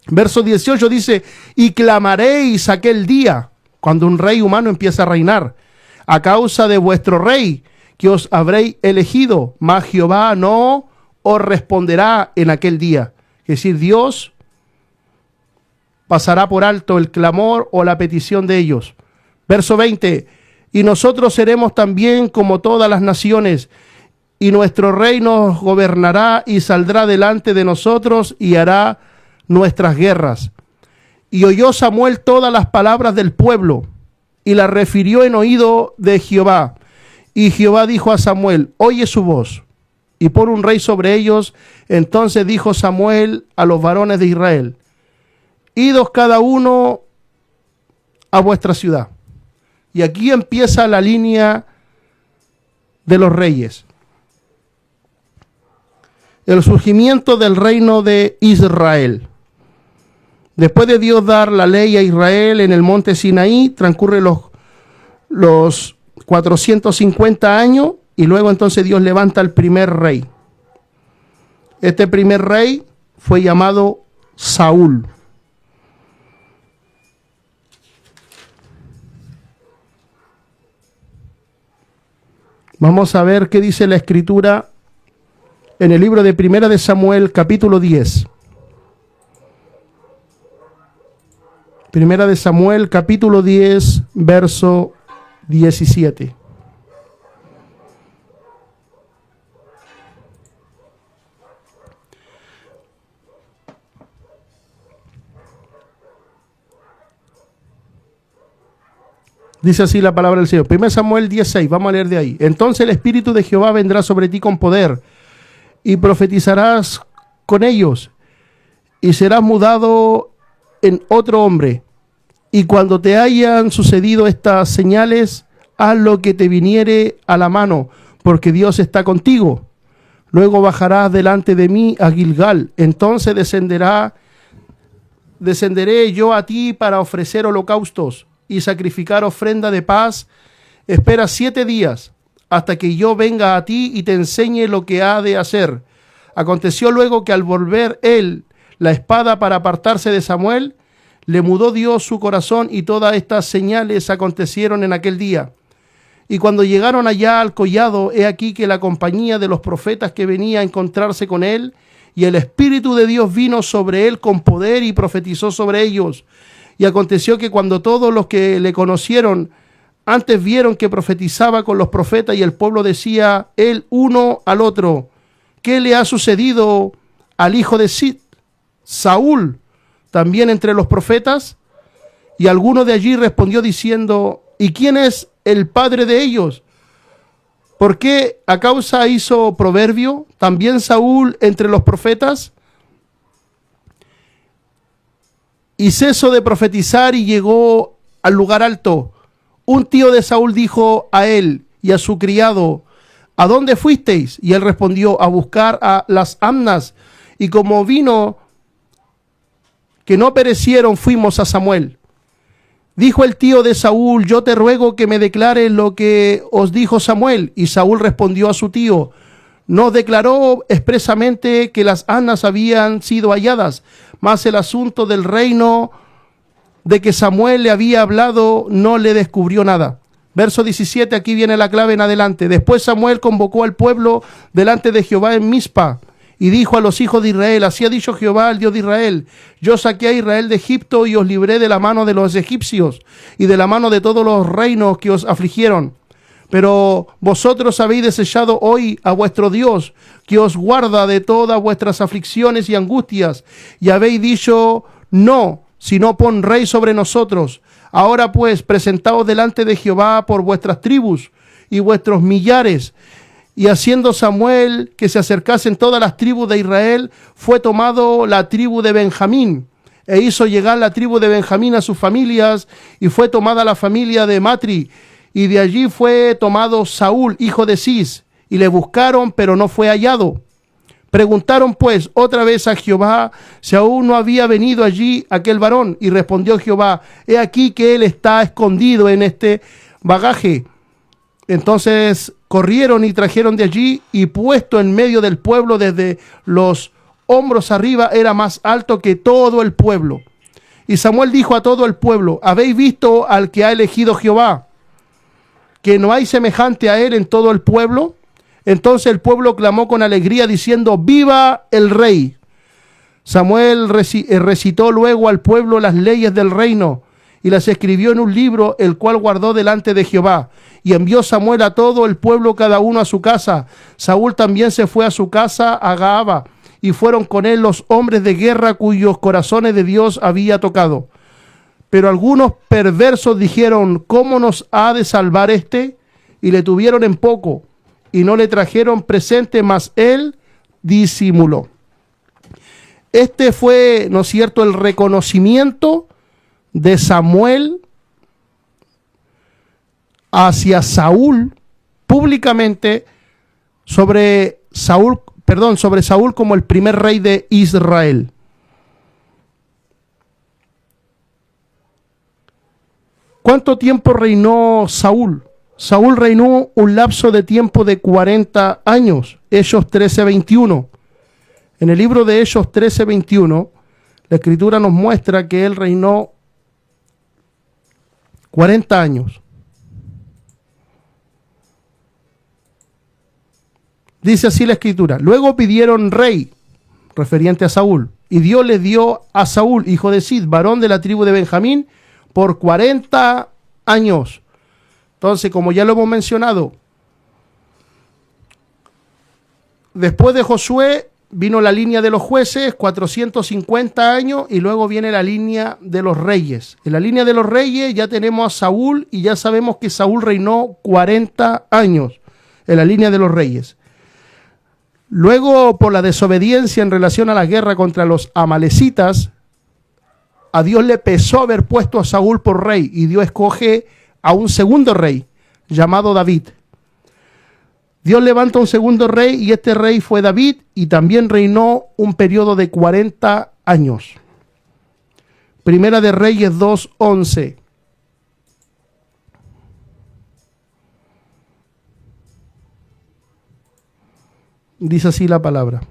Verso 18 dice: y clamaréis aquel día, cuando un rey humano empieza a reinar, a causa de vuestro rey que os habréis elegido, mas Jehová no os responderá en aquel día. Es decir, Dios pasará por alto el clamor o la petición de ellos. Verso 20: y nosotros seremos también como todas las naciones, y nuestro rey nos gobernará y saldrá delante de nosotros y hará nuestras guerras. Y oyó Samuel todas las palabras del pueblo y las refirió en oído de Jehová. Y Jehová dijo a Samuel: oye su voz y pon un rey sobre ellos. Entonces dijo Samuel a los varones de Israel: idos cada uno a vuestra ciudad. Y aquí empieza la línea de los reyes. El surgimiento del reino de Israel. Después de Dios dar la ley a Israel en el monte Sinaí, transcurren los 450 años, y luego entonces Dios levanta al primer rey. Este primer rey fue llamado Saúl. Vamos a ver qué dice la Escritura en el libro de Primera de Samuel, capítulo 10. Primera de Samuel, capítulo 10, verso 17. Dice así la palabra del Señor. 1 Samuel 10:6, vamos a leer de ahí. Entonces el Espíritu de Jehová vendrá sobre ti con poder, y profetizarás con ellos, y serás mudado en otro hombre. Y cuando te hayan sucedido estas señales, haz lo que te viniere a la mano, porque Dios está contigo. Luego bajarás delante de mí a Gilgal. Entonces descenderé yo a ti para ofrecer holocaustos y sacrificar ofrenda de paz. Espera 7 días hasta que yo venga a ti y te enseñe lo que ha de hacer. Aconteció luego que al volver él la espada para apartarse de Samuel, le mudó Dios su corazón, y todas estas señales acontecieron en aquel día. Y cuando llegaron allá al collado, he aquí que la compañía de los profetas que venía a encontrarse con él, y el Espíritu de Dios vino sobre él con poder y profetizó sobre ellos. Y aconteció que cuando todos los que le conocieron antes vieron que profetizaba con los profetas, y el pueblo decía el uno al otro: ¿qué le ha sucedido al hijo de Saúl también entre los profetas? Y alguno de allí respondió diciendo: ¿y quién es el padre de ellos? ¿Por qué a causa hizo proverbio también Saúl entre los profetas? Y cesó de profetizar y llegó al lugar alto. Un tío de Saúl dijo a él y a su criado: ¿a dónde fuisteis? Y él respondió: a buscar a las asnas. Y como vino que no perecieron, fuimos a Samuel. Dijo el tío de Saúl: yo te ruego que me declares lo que os dijo Samuel. Y Saúl respondió a su tío: nos declaró expresamente que las asnas habían sido halladas, mas el asunto del reino de que Samuel le había hablado, no le descubrió nada. Verso 17, aquí viene la clave en adelante. Después Samuel convocó al pueblo delante de Jehová en Mizpa y dijo a los hijos de Israel: así ha dicho Jehová, el Dios de Israel: yo saqué a Israel de Egipto y os libré de la mano de los egipcios y de la mano de todos los reinos que os afligieron. Pero vosotros habéis desechado hoy a vuestro Dios, que os guarda de todas vuestras aflicciones y angustias, y habéis dicho: no, sino pon rey sobre nosotros. Ahora pues, presentaos delante de Jehová por vuestras tribus y vuestros millares. Y haciendo Samuel que se acercasen todas las tribus de Israel, fue tomado la tribu de Benjamín, e hizo llegar la tribu de Benjamín a sus familias, y fue tomada la familia de Matri, y de allí fue tomado Saúl, hijo de Cis, y le buscaron, pero no fue hallado. Preguntaron pues otra vez a Jehová si aún no había venido allí aquel varón, y respondió Jehová: he aquí que él está escondido en este bagaje. Entonces corrieron y trajeron de allí, y puesto en medio del pueblo desde los hombros arriba, era más alto que todo el pueblo. Y Samuel dijo a todo el pueblo: ¿habéis visto al que ha elegido Jehová, que no hay semejante a él en todo el pueblo? Entonces el pueblo clamó con alegría diciendo: ¡viva el rey! Samuel recitó luego al pueblo las leyes del reino y las escribió en un libro, el cual guardó delante de Jehová. Y envió Samuel a todo el pueblo, cada uno a su casa. Saúl también se fue a su casa a Gaaba, y fueron con él los hombres de guerra cuyos corazones de Dios había tocado. Pero algunos perversos dijeron: ¿cómo nos ha de salvar este? Y le tuvieron en poco, y no le trajeron presente, mas él disimuló. Este fue, ¿no es cierto?, el reconocimiento de Samuel hacia Saúl públicamente sobre Saúl como el primer rey de Israel. ¿Cuánto tiempo reinó Saúl? Saúl reinó un lapso de tiempo de 40 años, Hechos 13:21. En el libro de Hechos 13:21, la Escritura nos muestra que él reinó 40 años. Dice así la Escritura: luego pidieron rey, referente a Saúl, y Dios le dio a Saúl, hijo de Cis, varón de la tribu de Benjamín, por 40 años. Entonces, como ya lo hemos mencionado, después de Josué vino la línea de los jueces, 450 años, y luego viene la línea de los reyes. En la línea de los reyes ya tenemos a Saúl, y ya sabemos que Saúl reinó 40 años en la línea de los reyes. Luego, por la desobediencia en relación a la guerra contra los amalecitas, a Dios le pesó haber puesto a Saúl por rey, y Dios escoge a un segundo rey llamado David. Dios levanta un segundo rey, y este rey fue David, y también reinó un periodo de 40 años. Primera de Reyes 2:11. Dice así la palabra: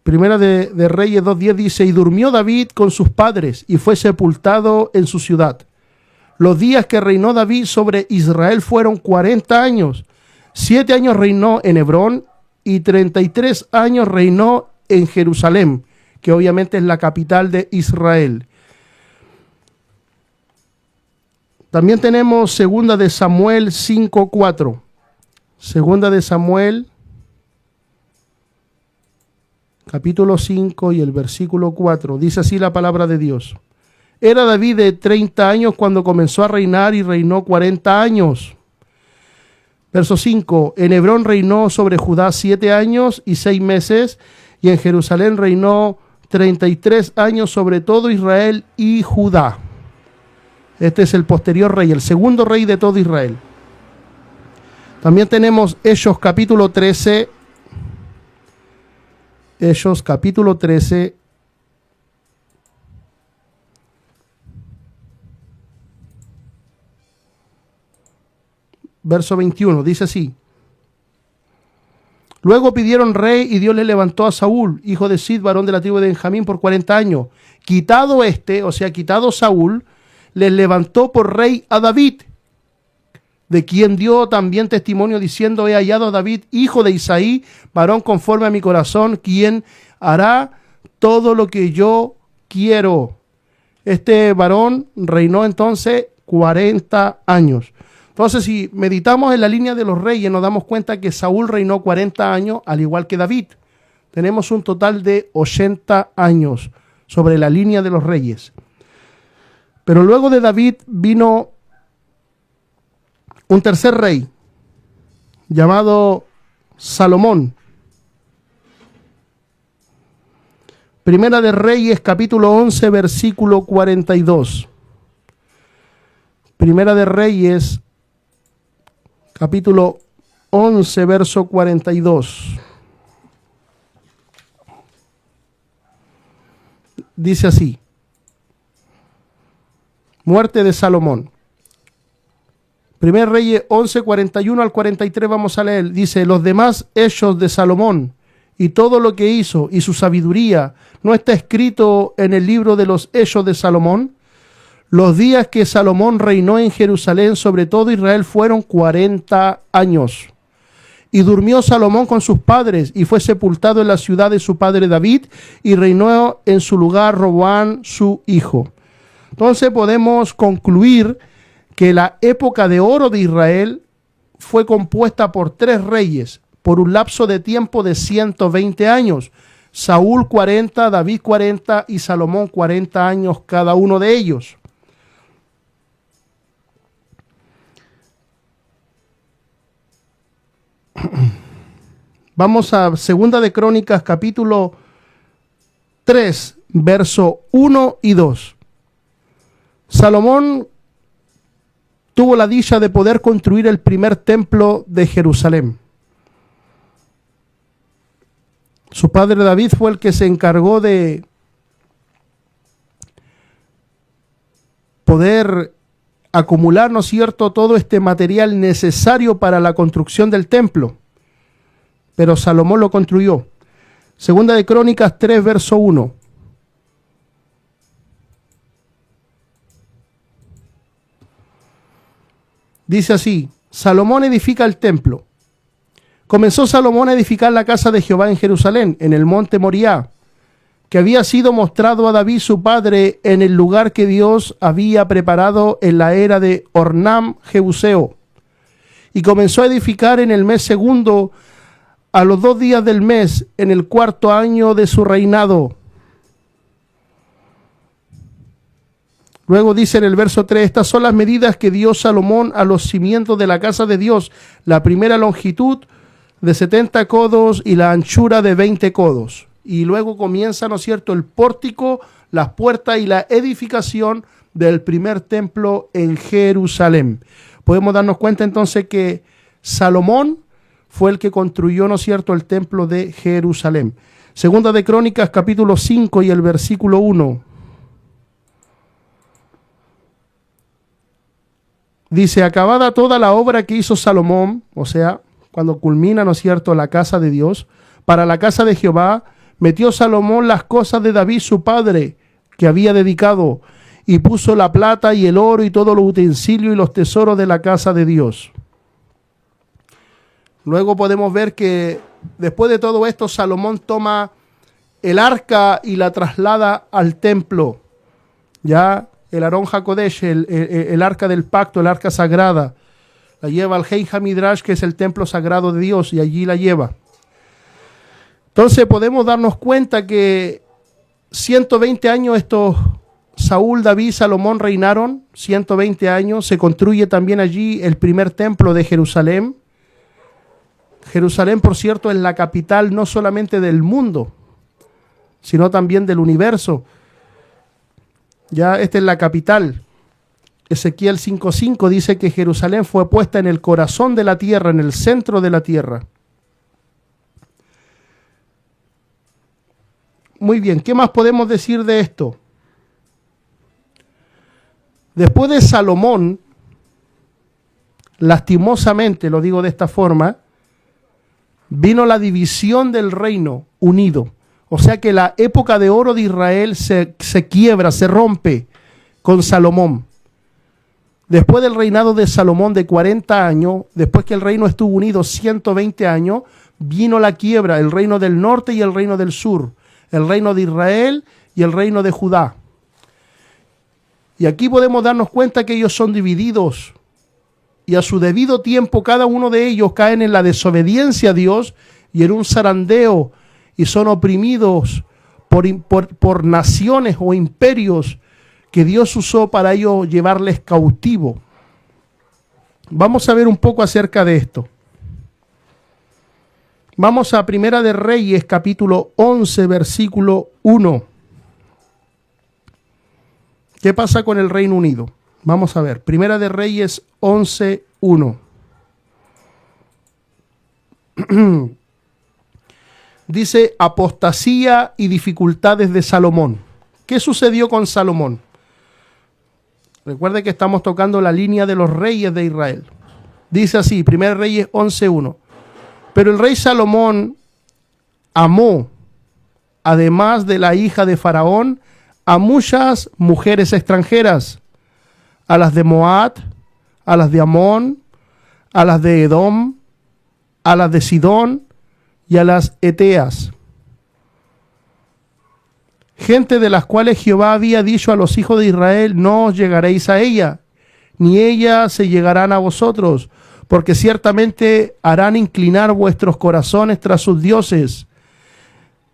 Primera de Reyes 2:10 dice: y durmió David con sus padres, y fue sepultado en su ciudad. Los días que reinó David sobre Israel fueron 40 años. 7 años reinó en Hebrón, y 33 años reinó en Jerusalén, que obviamente es la capital de Israel. También tenemos segunda de Samuel 5:4. Segunda de Samuel, capítulo 5 y el versículo 4. Dice así la palabra de Dios: era David de 30 años cuando comenzó a reinar, y reinó 40 años. Verso 5. En Hebrón reinó sobre Judá 7 años y 6 meses, y en Jerusalén reinó 33 años sobre todo Israel y Judá. Este es el posterior rey, el segundo rey de todo Israel. También tenemos Hechos capítulo 13. Hechos capítulo 13. Verso 21. Dice así: Luego pidieron rey y Dios le levantó a Saúl, hijo de Sid, varón de la tribu de Benjamín, por 40 años. Quitado quitado Saúl, les levantó por rey a David, de quien dio también testimonio diciendo: he hallado a David, hijo de Isaí, varón conforme a mi corazón, quien hará todo lo que yo quiero. Este varón reinó entonces 40 años. Entonces, si meditamos en la línea de los reyes, nos damos cuenta que Saúl reinó 40 años, al igual que David. Tenemos un total de 80 años sobre la línea de los reyes. Pero luego de David vino un tercer rey, llamado Salomón. Primera de Reyes, capítulo 11, versículo 42. Primera de Reyes, capítulo 11, verso 42. Dice así: muerte de Salomón. Primera de Reyes 11, 41 al 43 vamos a leer. Dice: los demás hechos de Salomón y todo lo que hizo y su sabiduría, ¿no está escrito en el libro de los hechos de Salomón? Los días que Salomón reinó en Jerusalén sobre todo Israel fueron 40 años. Y durmió Salomón con sus padres y fue sepultado en la ciudad de su padre David y reinó en su lugar Roboam su hijo. Entonces podemos concluir que la época de oro de Israel fue compuesta por 3 reyes por un lapso de tiempo de 120 años. Saúl 40, David 40 y Salomón 40 años cada uno de ellos. Vamos a Segunda de Crónicas, capítulo 3, verso 1 y 2. Salomón tuvo la dicha de poder construir el primer templo de Jerusalén. Su padre David fue el que se encargó de poder acumular, ¿no es cierto?, todo este material necesario para la construcción del templo. Pero Salomón lo construyó. Segunda de Crónicas 3, verso 1. Dice así: Salomón edifica el templo. Comenzó Salomón a edificar la casa de Jehová en Jerusalén, en el monte Moriah, que había sido mostrado a David su padre en el lugar que Dios había preparado en la era de Ornam Jebuseo. Y comenzó a edificar en el mes segundo, a los 2 días del mes, en el 4º año de su reinado. Luego dice en el verso 3, estas son las medidas que dio Salomón a los cimientos de la casa de Dios. La primera longitud de 70 codos y la anchura de 20 codos. Y luego comienza, ¿no es cierto?, el pórtico, las puertas y la edificación del primer templo en Jerusalén. Podemos darnos cuenta entonces que Salomón fue el que construyó, ¿no es cierto?, el templo de Jerusalén. Segunda de Crónicas, capítulo 5 y el versículo 1. Dice: acabada toda la obra que hizo Salomón, o sea, cuando culmina, ¿no es cierto?, la casa de Dios, para la casa de Jehová, metió Salomón las cosas de David su padre, que había dedicado, y puso la plata y el oro y todos los utensilios y los tesoros de la casa de Dios. Luego podemos ver que después de todo esto, Salomón toma el arca y la traslada al templo. Ya el Arón HaKodesh, el arca del pacto, el arca sagrada, la lleva al Hein HaMidrash, que es el templo sagrado de Dios, y allí la lleva. Entonces podemos darnos cuenta que 120 años estos Saúl, David, Salomón reinaron, 120 años. Se construye también allí el primer templo de Jerusalén. Jerusalén, por cierto, es la capital no solamente del mundo, sino también del universo. Ya esta es la capital. Ezequiel 5:5 dice que Jerusalén fue puesta en el corazón de la tierra, en el centro de la tierra. Muy bien, ¿qué más podemos decir de esto? Después de Salomón, lastimosamente, lo digo de esta forma, vino la división del reino unido. O sea que la época de oro de Israel se quiebra, se rompe con Salomón. Después del reinado de Salomón de 40 años, después que el reino estuvo unido 120 años, vino la quiebra, el reino del norte y el reino del sur, el reino de Israel y el reino de Judá. Y aquí podemos darnos cuenta que ellos son divididos y a su debido tiempo cada uno de ellos caen en la desobediencia a Dios y en un zarandeo y son oprimidos por naciones o imperios que Dios usó para ellos llevarles cautivo. Vamos a ver un poco acerca de esto. Vamos a Primera de Reyes, capítulo 11, versículo 1. ¿Qué pasa con el Reino Unido? Vamos a ver. Primera de Reyes 11, 1. Dice, apostasía y dificultades de Salomón. ¿Qué sucedió con Salomón? Recuerde que estamos tocando la línea de los reyes de Israel. Dice así, 1 Reyes 11:1. Pero el rey Salomón amó, además de la hija de Faraón, a muchas mujeres extranjeras, a las de Moab, a las de Amón, a las de Edom, a las de Sidón y a las Eteas. Gente de las cuales Jehová había dicho a los hijos de Israel, no os llegaréis a ella, ni ellas se llegarán a vosotros, porque ciertamente harán inclinar vuestros corazones tras sus dioses,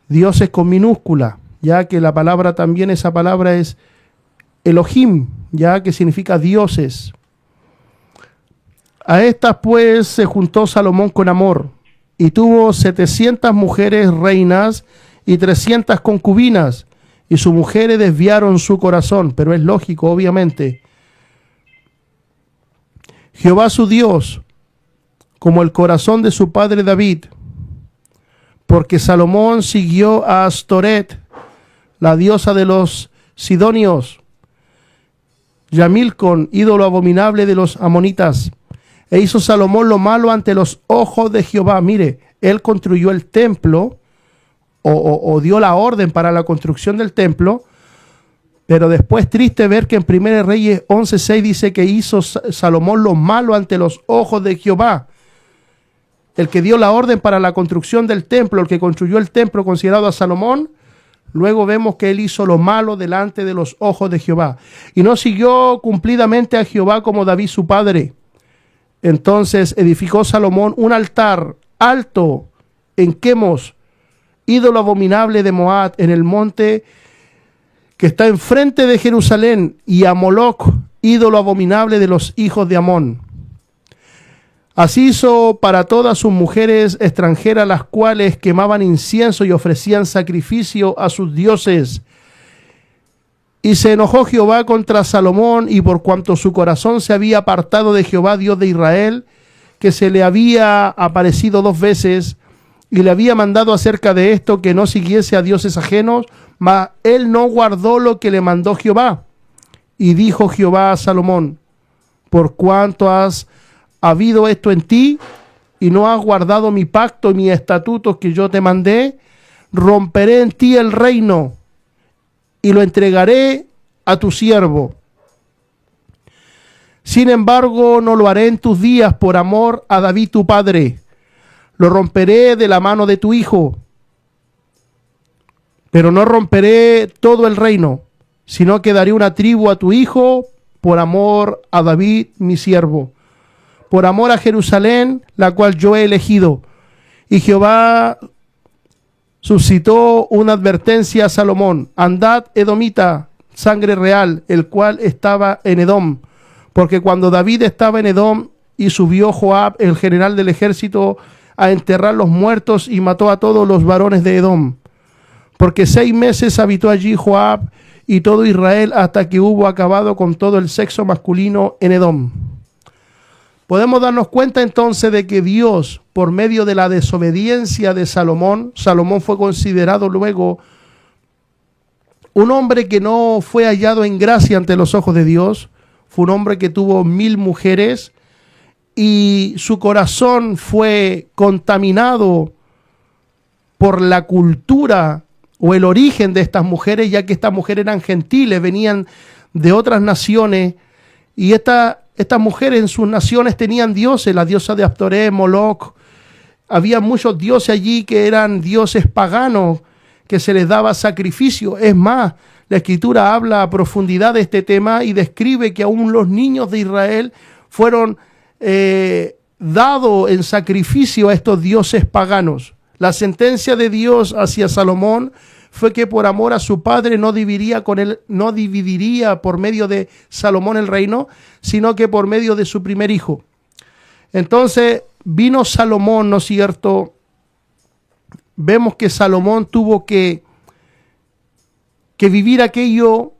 dioses con minúscula, ya que la palabra también, esa palabra es Elohim, ya que significa dioses. A estas pues se juntó Salomón con amor, y tuvo 700 mujeres reinas y 300 concubinas, y sus mujeres desviaron su corazón, pero es lógico, obviamente. Jehová su Dios, como el corazón de su padre David, porque Salomón siguió a Astoret, la diosa de los sidonios, y a Milcom, ídolo abominable de los amonitas, e hizo Salomón lo malo ante los ojos de Jehová. Mire, él construyó el templo, o dio la orden para la construcción del templo, pero después triste ver que en 1 Reyes 11:6 dice que hizo Salomón lo malo ante los ojos de Jehová. El que dio la orden para la construcción del templo, el que construyó el templo considerado a Salomón, luego vemos que él hizo lo malo delante de los ojos de Jehová. Y no siguió cumplidamente a Jehová como David su padre. Entonces edificó Salomón un altar alto en Quemos, ídolo abominable de Moab, en el monte que está enfrente de Jerusalén, y a Moloc, ídolo abominable de los hijos de Amón. Así hizo para todas sus mujeres extranjeras, las cuales quemaban incienso y ofrecían sacrificio a sus dioses. Y se enojó Jehová contra Salomón, y por cuanto su corazón se había apartado de Jehová, Dios de Israel, que se le había aparecido 2 veces, y le había mandado acerca de esto que no siguiese a dioses ajenos, mas él no guardó lo que le mandó Jehová. Y dijo Jehová a Salomón, por cuanto has habido esto en ti, y no has guardado mi pacto y mis estatutos que yo te mandé, romperé en ti el reino, y lo entregaré a tu siervo. Sin embargo, no lo haré en tus días por amor a David tu padre. Lo romperé de la mano de tu hijo, pero no romperé todo el reino, sino que daré una tribu a tu hijo por amor a David mi siervo, por amor a Jerusalén, la cual yo he elegido. Y Jehová suscitó una advertencia a Salomón: andad, edomita, sangre real, el cual estaba en Edom, porque cuando David estaba en Edom, y subió Joab, el general del ejército, a enterrar los muertos, y mató a todos los varones de Edom, porque 6 meses habitó allí Joab y todo Israel, hasta que hubo acabado con todo el sexo masculino en Edom. Podemos darnos cuenta entonces de que Dios, por medio de la desobediencia de Salomón fue considerado luego un hombre que no fue hallado en gracia ante los ojos de Dios. Fue un hombre que tuvo 1000 mujeres, y su corazón fue contaminado por la cultura o el origen de estas mujeres, ya que estas mujeres eran gentiles, venían de otras naciones, y estas mujeres en sus naciones tenían dioses, la diosa de Astoré, Moloch. Había muchos dioses allí que eran dioses paganos, que se les daba sacrificio. Es más, la Escritura habla a profundidad de este tema y describe que aún los niños de Israel fueron dados en sacrificio a estos dioses paganos. La sentencia de Dios hacia Salomón fue que por amor a su padre no dividiría por medio de Salomón el reino, sino que por medio de su primer hijo. Entonces vino Salomón, ¿no es cierto? Vemos que Salomón tuvo que vivir aquello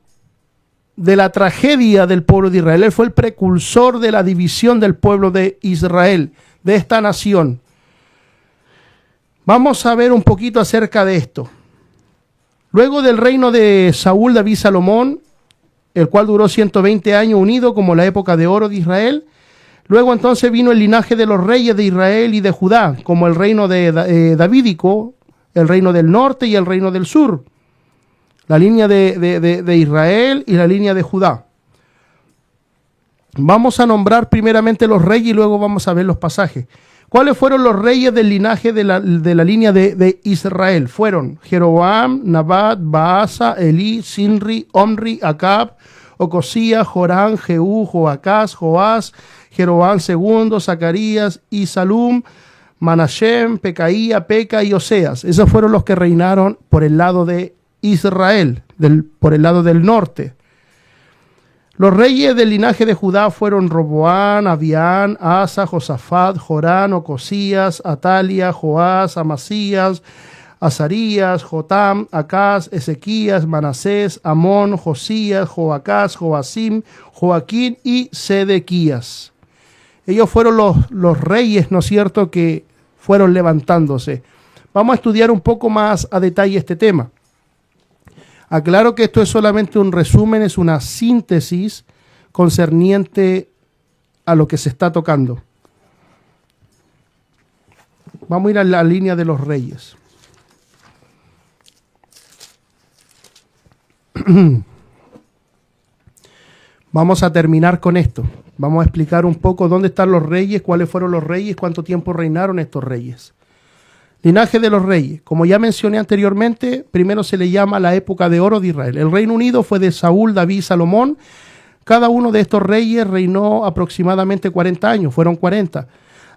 de la tragedia del pueblo de Israel. Él fue el precursor de la división del pueblo de Israel, de esta nación. Vamos a ver un poquito acerca de esto. Luego del reino de Saúl, David, Salomón, el cual duró 120 años unido como la época de oro de Israel. Luego entonces vino el linaje de los reyes de Israel y de Judá, como el reino de davídico, el reino del norte y el reino del sur. La línea de Israel y la línea de Judá. Vamos a nombrar primeramente los reyes y luego vamos a ver los pasajes. ¿Cuáles fueron los reyes del linaje de la línea de Israel? Fueron Jeroboam, Nabat, Baasa, Elí, Sinri, Omri, Acab, Ocosías, Jorán, Jehú, Joacás, Joás, Jeroboam II, Zacarías y Salum, Manashem, Pecaía, Peca y Oseas. Esos fueron los que reinaron por el lado de Israel, por el lado del norte. Los reyes del linaje de Judá fueron Roboán, Abián, Asa, Josafat, Jorán, Ocosías, Atalia, Joás, Amasías, Azarías, Jotam, Acaz, Ezequías, Manasés, Amón, Josías, Joacás, Joacim, Joaquín y Sedequías. Ellos fueron los reyes, ¿no es cierto?, que fueron levantándose. Vamos a estudiar un poco más a detalle este tema. Aclaro que esto es solamente un resumen, es una síntesis concerniente a lo que se está tocando. Vamos a ir a la línea de los reyes. Vamos a terminar con esto. Vamos a explicar un poco dónde están los reyes, cuáles fueron los reyes, cuánto tiempo reinaron estos reyes. Linaje de los reyes. Como ya mencioné anteriormente, primero se le llama la época de oro de Israel. El Reino Unido fue de Saúl, David y Salomón. Cada uno de estos reyes reinó aproximadamente 40 años, fueron 40.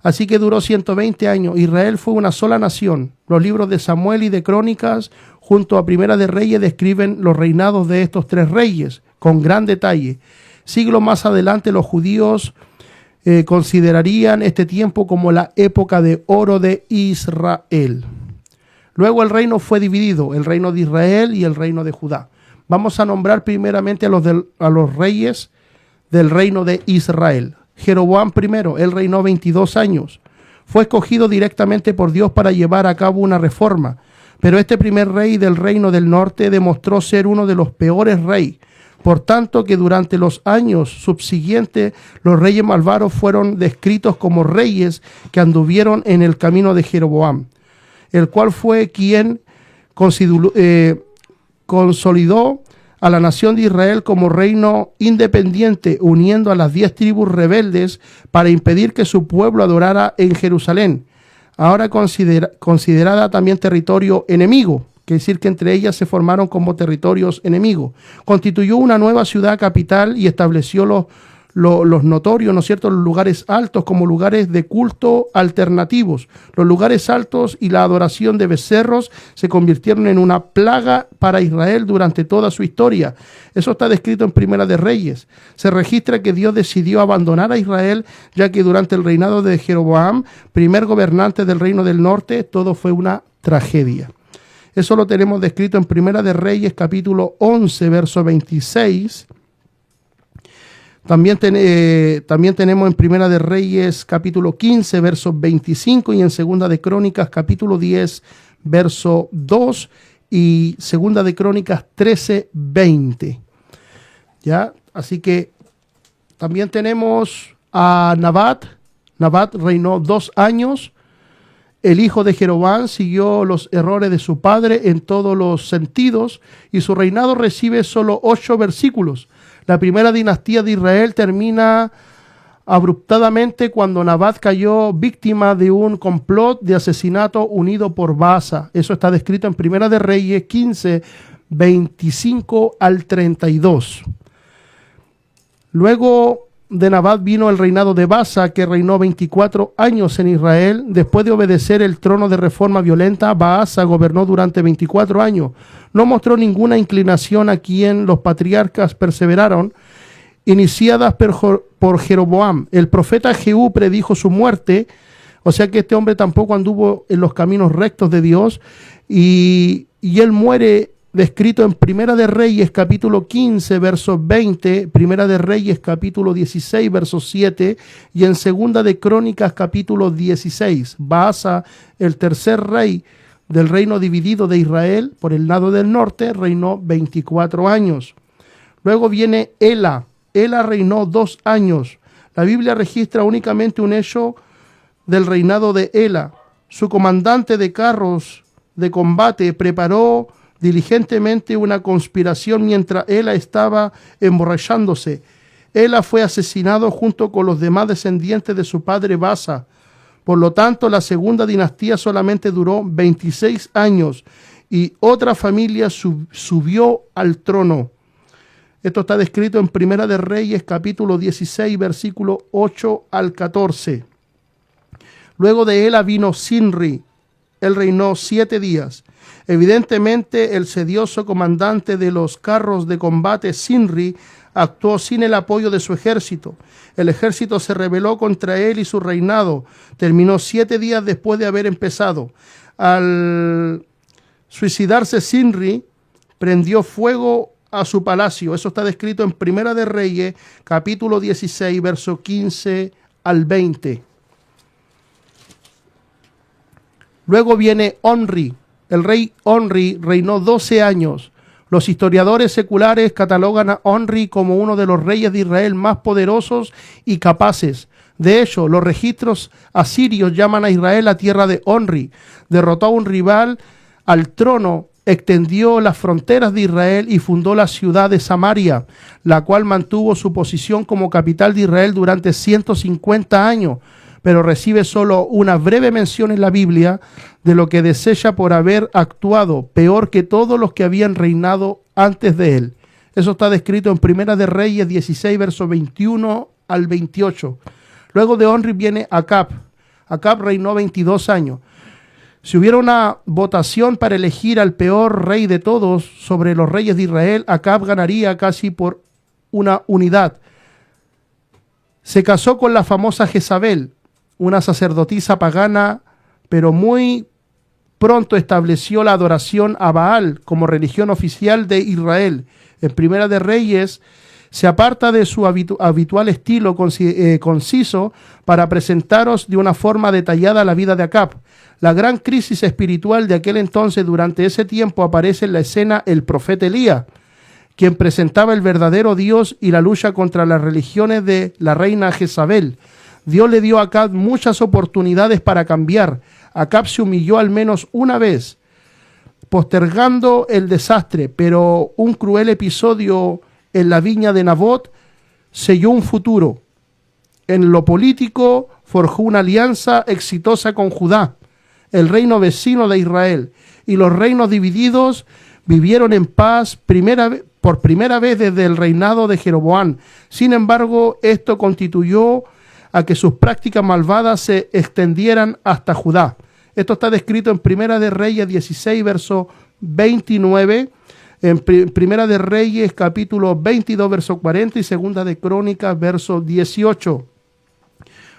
Así que duró 120 años. Israel fue una sola nación. Los libros de Samuel y de Crónicas, junto a Primera de Reyes, describen los reinados de estos tres reyes con gran detalle. Siglos más adelante, los judíos considerarían este tiempo como la época de oro de Israel. Luego el reino fue dividido, el reino de Israel y el reino de Judá. Vamos a nombrar primeramente a los reyes del reino de Israel. Jeroboam I, él reinó 22 años. Fue escogido directamente por Dios para llevar a cabo una reforma. Pero este primer rey del reino del norte demostró ser uno de los peores reyes. Por tanto que durante los años subsiguientes los reyes malvados fueron descritos como reyes que anduvieron en el camino de Jeroboam, el cual fue quien consolidó a la nación de Israel como reino independiente, uniendo a las 10 tribus rebeldes para impedir que su pueblo adorara en Jerusalén, ahora considerada también territorio enemigo. Quiere decir que entre ellas se formaron como territorios enemigos. Constituyó una nueva ciudad capital y estableció los notorios, ¿no es cierto?, los lugares altos como lugares de culto alternativos. Los lugares altos y la adoración de becerros se convirtieron en una plaga para Israel durante toda su historia. Eso está descrito en Primera de Reyes. Se registra que Dios decidió abandonar a Israel, ya que durante el reinado de Jeroboam, primer gobernante del reino del norte, todo fue una tragedia. Eso lo tenemos descrito en Primera de Reyes, capítulo 11, verso 26. También tenemos en Primera de Reyes, capítulo 15, verso 25, y en Segunda de Crónicas, capítulo 10, verso 2, y Segunda de Crónicas 13, 20. ¿Ya? Así que también tenemos a Nabat. Nabat reinó 2 años. El hijo de Jeroboam siguió los errores de su padre en todos los sentidos y su reinado recibe solo 8 versículos. La primera dinastía de Israel termina abruptamente cuando Nabat cayó víctima de un complot de asesinato unido por Baasa. Eso está descrito en Primera de Reyes 15, 25 al 32. Luego de Nabat vino el reinado de Baasa, que reinó 24 años en Israel. Después de obedecer el trono de reforma violenta, Baasa gobernó durante 24 años. No mostró ninguna inclinación a quien los patriarcas perseveraron, iniciadas por Jeroboam. El profeta Jehú predijo su muerte, o sea que este hombre tampoco anduvo en los caminos rectos de Dios, y él muere descrito en Primera de Reyes capítulo 15 versos 20, Primera de Reyes capítulo 16 versos 7 y en Segunda de Crónicas capítulo 16. Baasa, el tercer rey del reino dividido de Israel por el lado del norte, reinó 24 años. Luego viene Ela. Ela reinó 2 años. La Biblia registra únicamente un hecho del reinado de Ela. Su comandante de carros de combate preparó diligentemente una conspiración mientras Ela estaba emborrachándose. Ela fue asesinado junto con los demás descendientes de su padre Baasa. Por lo tanto, la segunda dinastía solamente duró 26 años y otra familia subió al trono. Esto está descrito en Primera de Reyes capítulo 16 versículo 8 al 14. Luego de Ela vino Sinri. Él reinó 7 días. Evidentemente, el sedioso comandante de los carros de combate, Sinri, actuó sin el apoyo de su ejército. El ejército se rebeló contra él y su reinado terminó 7 días después de haber empezado. Al suicidarse, Sinri prendió fuego a su palacio. Eso está descrito en Primera de Reyes, capítulo 16, verso 15 al 20. Luego viene Onri. El rey Onri reinó 12 años. Los historiadores seculares catalogan a Onri como uno de los reyes de Israel más poderosos y capaces. De hecho, los registros asirios llaman a Israel la tierra de Onri. Derrotó a un rival al trono, extendió las fronteras de Israel y fundó la ciudad de Samaria, la cual mantuvo su posición como capital de Israel durante 150 años. Pero recibe solo una breve mención en la Biblia de lo que desecha por haber actuado peor que todos los que habían reinado antes de él. Eso está descrito en Primera de Reyes 16, versos 21 al 28. Luego de Onri viene Acab. Acab reinó 22 años. Si hubiera una votación para elegir al peor rey de todos sobre los reyes de Israel, Acab ganaría casi por una unidad. Se casó con la famosa Jezabel, una sacerdotisa pagana, pero muy pronto estableció la adoración a Baal como religión oficial de Israel. En Primera de Reyes se aparta de su habitual estilo conciso para presentaros de una forma detallada la vida de Acab. La gran crisis espiritual de aquel entonces, durante ese tiempo, aparece en la escena el profeta Elías, quien presentaba el verdadero Dios y la lucha contra las religiones de la reina Jezabel. Dios le dio a Acab muchas oportunidades para cambiar. Acab se humilló al menos una vez, postergando el desastre, pero un cruel episodio en la viña de Nabot selló un futuro. En lo político, forjó una alianza exitosa con Judá, el reino vecino de Israel, y los reinos divididos vivieron en paz por primera vez desde el reinado de Jeroboam. Sin embargo, esto constituyó a que sus prácticas malvadas se extendieran hasta Judá. Esto está descrito en Primera de Reyes 16, verso 29, en Primera de Reyes capítulo 22, verso 40 y Segunda de Crónicas, verso 18.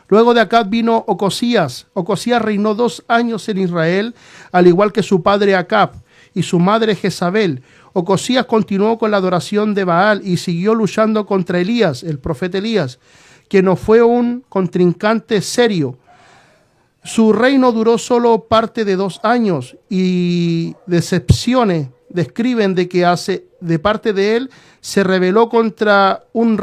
Luego de Acab vino Ocosías. Ocosías reinó 2 años en Israel, al igual que su padre Acab y su madre Jezabel. Ocosías continuó con la adoración de Baal y siguió luchando contra Elías, el profeta Elías, que no fue un contrincante serio. Su reino duró solo parte de 2 años y decepciones describen de que de parte de él se rebeló contra un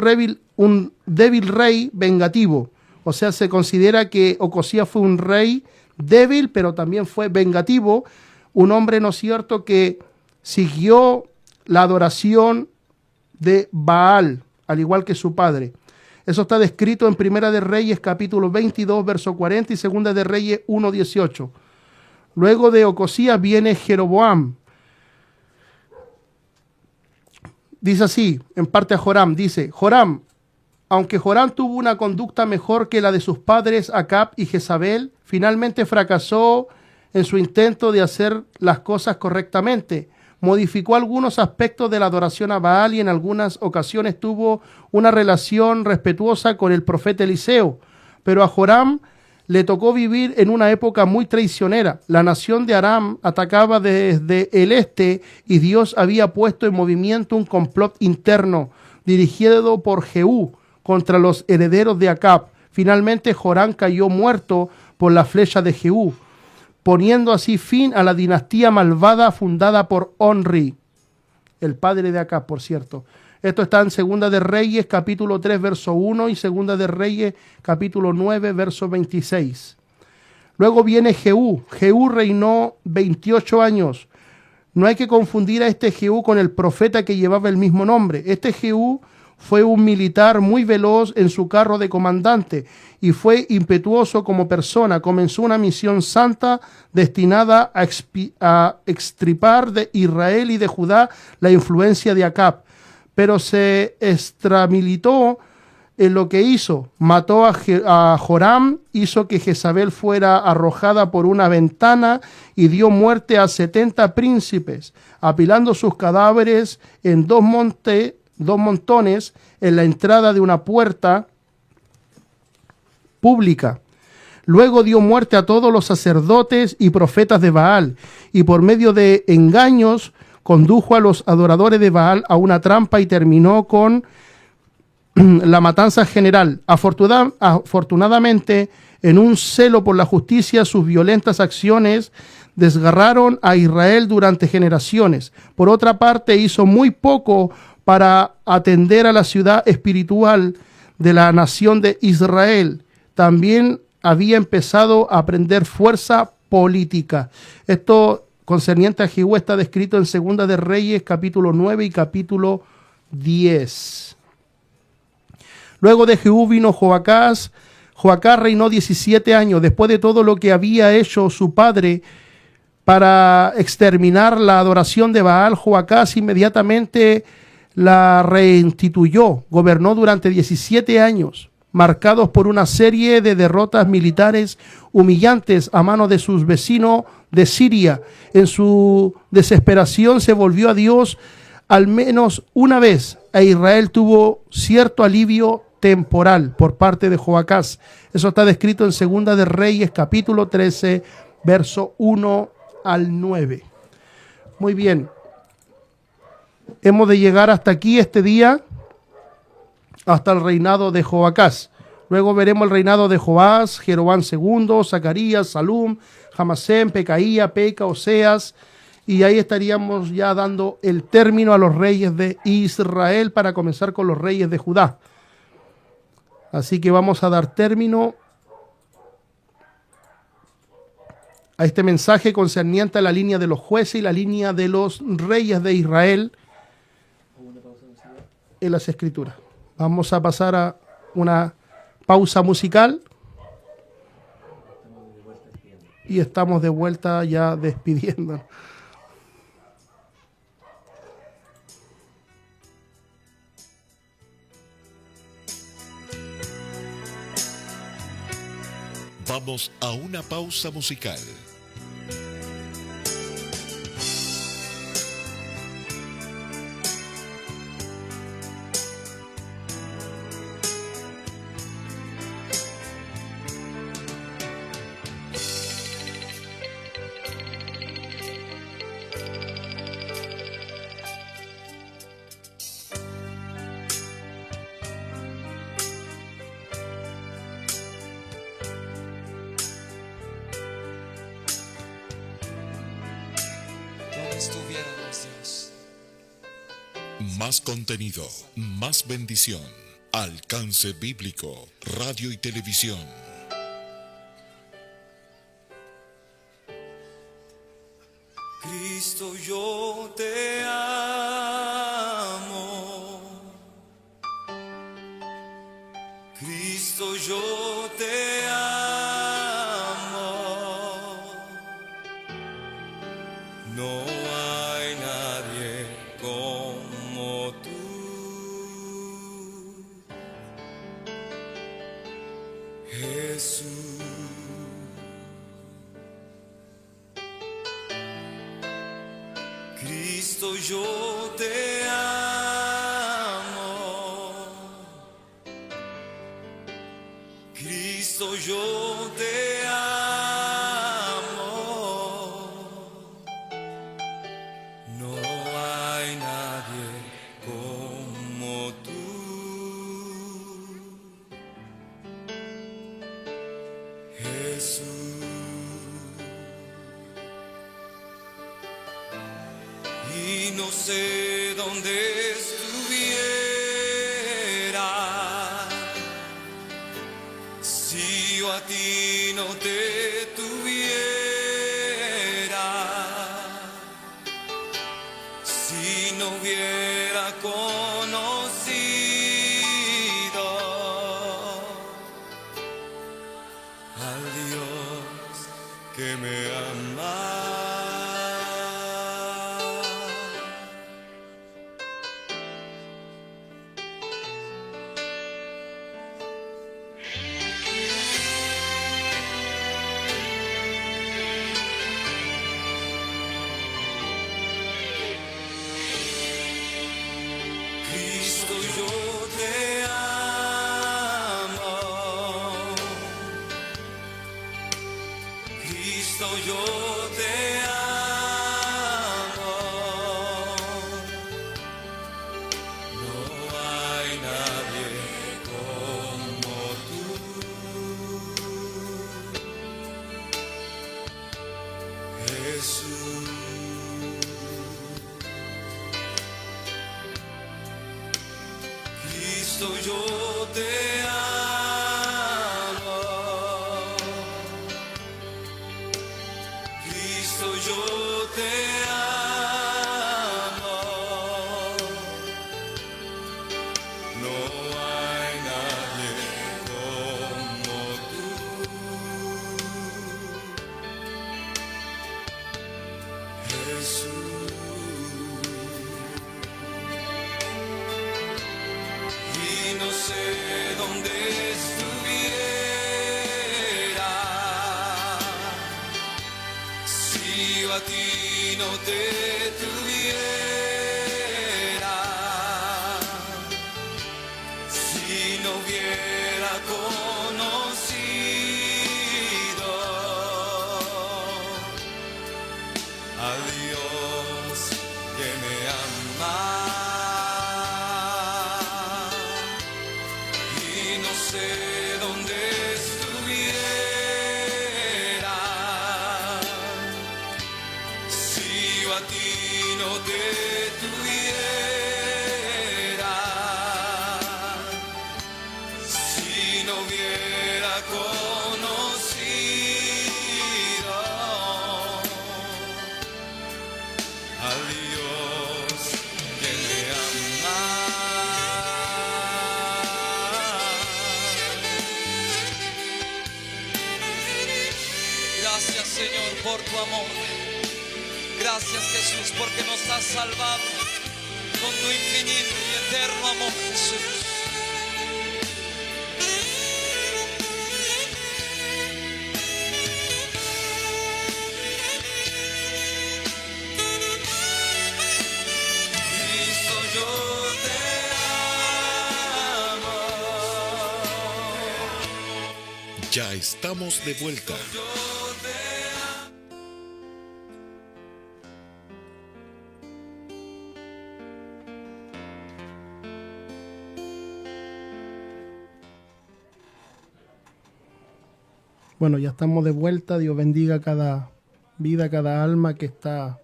débil rey vengativo. O sea, se considera que Ocosías fue un rey débil, pero también fue vengativo, un hombre, ¿no es cierto?, que siguió la adoración de Baal, al igual que su padre. Eso está descrito en Primera de Reyes, capítulo 22, verso 40, y Segunda de Reyes 1, 18. Luego de Ocosías viene Jeroboam. Dice así, en parte a Joram, dice, Joram, aunque Joram tuvo una conducta mejor que la de sus padres Acab y Jezabel, finalmente fracasó en su intento de hacer las cosas correctamente. Modificó algunos aspectos de la adoración a Baal y en algunas ocasiones tuvo una relación respetuosa con el profeta Eliseo. Pero a Joram le tocó vivir en una época muy traicionera. La nación de Aram atacaba desde el este y Dios había puesto en movimiento un complot interno dirigido por Jehú contra los herederos de Acab. Finalmente Joram cayó muerto por la flecha de Jehú, poniendo así fin a la dinastía malvada fundada por Onri, el padre de Acab, por cierto. Esto está en Segunda de Reyes, capítulo 3, verso 1, y Segunda de Reyes, capítulo 9, verso 26. Luego viene Jehú. Jehú reinó 28 años. No hay que confundir a este Jehú con el profeta que llevaba el mismo nombre. Este Jehú fue un militar muy veloz en su carro de comandante y fue impetuoso como persona. Comenzó una misión santa destinada a extirpar de Israel y de Judá la influencia de Acab. Pero se extramilitó en lo que hizo. Mató a Joram, hizo que Jezabel fuera arrojada por una ventana y dio muerte a 70 príncipes, apilando sus cadáveres en dos montones en la entrada de una puerta pública. Luego dio muerte a todos los sacerdotes y profetas de Baal, y por medio de engaños condujo a los adoradores de Baal a una trampa y terminó con la matanza general. Afortunadamente, en un celo por la justicia, sus violentas acciones desgarraron a Israel durante generaciones. Por otra parte, hizo muy poco para atender a la ciudad espiritual de la nación de Israel. También había empezado a aprender fuerza política. Esto concerniente a Jehú está descrito en Segunda de Reyes, capítulo 9 y capítulo 10. Luego de Jehú vino Joacás. Joacás reinó 17 años. Después de todo lo que había hecho su padre para exterminar la adoración de Baal, Joacás inmediatamente la reinstituyó. Gobernó durante 17 años, marcados por una serie de derrotas militares humillantes a manos de sus vecinos de Siria. En su desesperación se volvió a Dios al menos una vez, e Israel tuvo cierto alivio temporal por parte de Joacás. Eso está descrito en Segunda de Reyes, capítulo 13, verso 1 al 9. Muy bien. Hemos de llegar hasta aquí este día, hasta el reinado de Joacás. Luego veremos el reinado de Joás, Jeroboam II, Zacarías, Salum, Jamasén, Pecaía, Peca, Oseas, y ahí estaríamos ya dando el término a los reyes de Israel para comenzar con los reyes de Judá. Así que vamos a dar término a este mensaje concerniente a la línea de los jueces y la línea de los reyes de Israel en las Escrituras. Vamos a pasar a una pausa musical y estamos de vuelta ya despidiendo. Vamos a una pausa musical. Más contenido, más bendición. Alcance Bíblico, Radio y Televisión. Cristo, yo te amo. Cristo, yo te amo. No hay nadie como tú. Jesús. Cristo, yo te amo. Cristo, yo te amo. No hay nadie como tú. Jesús. Y no sé dónde estuviera si yo a ti no te tuviera, si no hubiera conocido al Dios que me ama. Cristo, yo te amo. Cristo, yo te amo. No hay nadie como tú. Jesús. Cristo, yo te amo. Cristo, yo te amo. No hay nadie como tú. Jesús. Y no sé dónde estuviera si yo a ti no te tuviera, si no hubiera conocido al Dios que me ama. No sé dónde estuviera si yo a ti no te tuviera, si no hubiera conocido al Dios que me ama. Gracias, Señor, por tu amor. Gracias, Jesús, porque nos has salvado con tu infinito y eterno amor, Jesús. Cristo, yo te amo. Ya estamos de vuelta. Bueno, ya estamos de vuelta. Dios bendiga cada vida, cada alma que está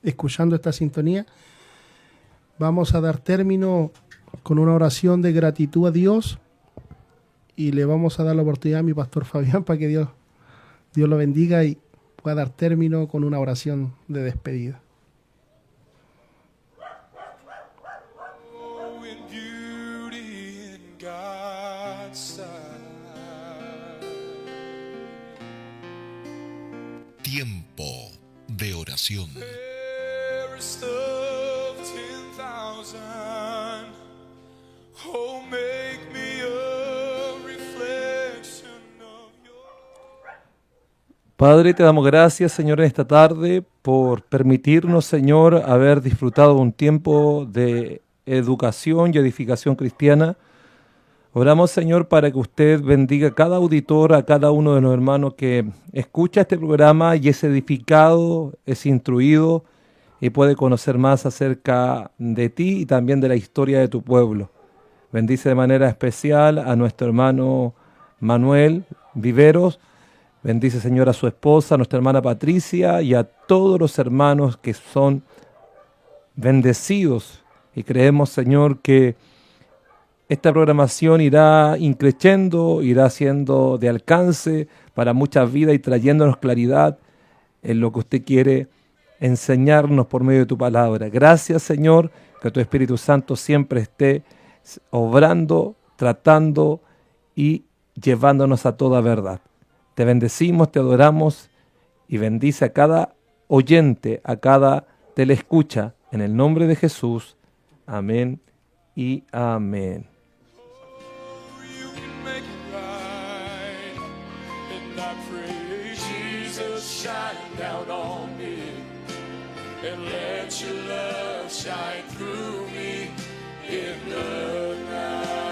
escuchando esta sintonía. Vamos a dar término con una oración de gratitud a Dios y le vamos a dar la oportunidad a mi pastor Fabián para que Dios lo bendiga y pueda dar término con una oración de despedida. in beauty in God's sight. Tiempo de oración. Fairest of 10,000, oh, make me a reflection of your. Padre, te damos gracias, Señor, en esta tarde por permitirnos, Señor, haber disfrutado un tiempo de educación y edificación cristiana. Oramos, Señor, para que usted bendiga a cada auditor, a cada uno de los hermanos que escucha este programa y es edificado, es instruido y puede conocer más acerca de ti y también de la historia de tu pueblo. Bendice de manera especial a nuestro hermano Manuel Viveros. Bendice, Señor, a su esposa, a nuestra hermana Patricia y a todos los hermanos que son bendecidos. Y creemos, Señor, que esta programación irá increciendo, irá siendo de alcance para muchas vidas y trayéndonos claridad en lo que usted quiere enseñarnos por medio de tu palabra. Gracias, Señor, que tu Espíritu Santo siempre esté obrando, tratando y llevándonos a toda verdad. Te bendecimos, te adoramos y bendice a cada oyente, a cada teleescucha, en el nombre de Jesús. Amén y amén. You can make it right, and I pray Jesus shine down on me, and let your love shine through me in the night.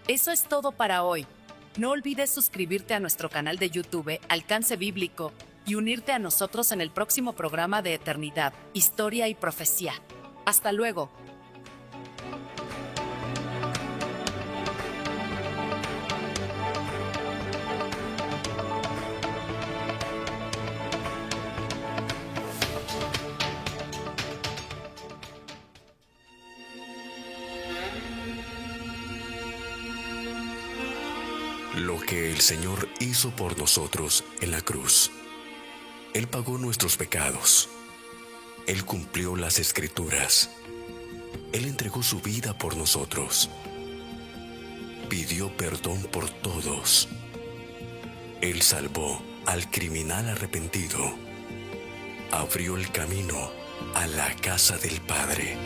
Eso es todo para hoy. No olvides suscribirte a nuestro canal de YouTube Alcance Bíblico y unirte a nosotros en el próximo programa de Eternidad, Historia y Profecía. Hasta luego. Lo que el Señor hizo por nosotros en la cruz. Él pagó nuestros pecados. Él cumplió las Escrituras. Él entregó su vida por nosotros. Pidió perdón por todos. Él salvó al criminal arrepentido. Abrió el camino a la casa del Padre.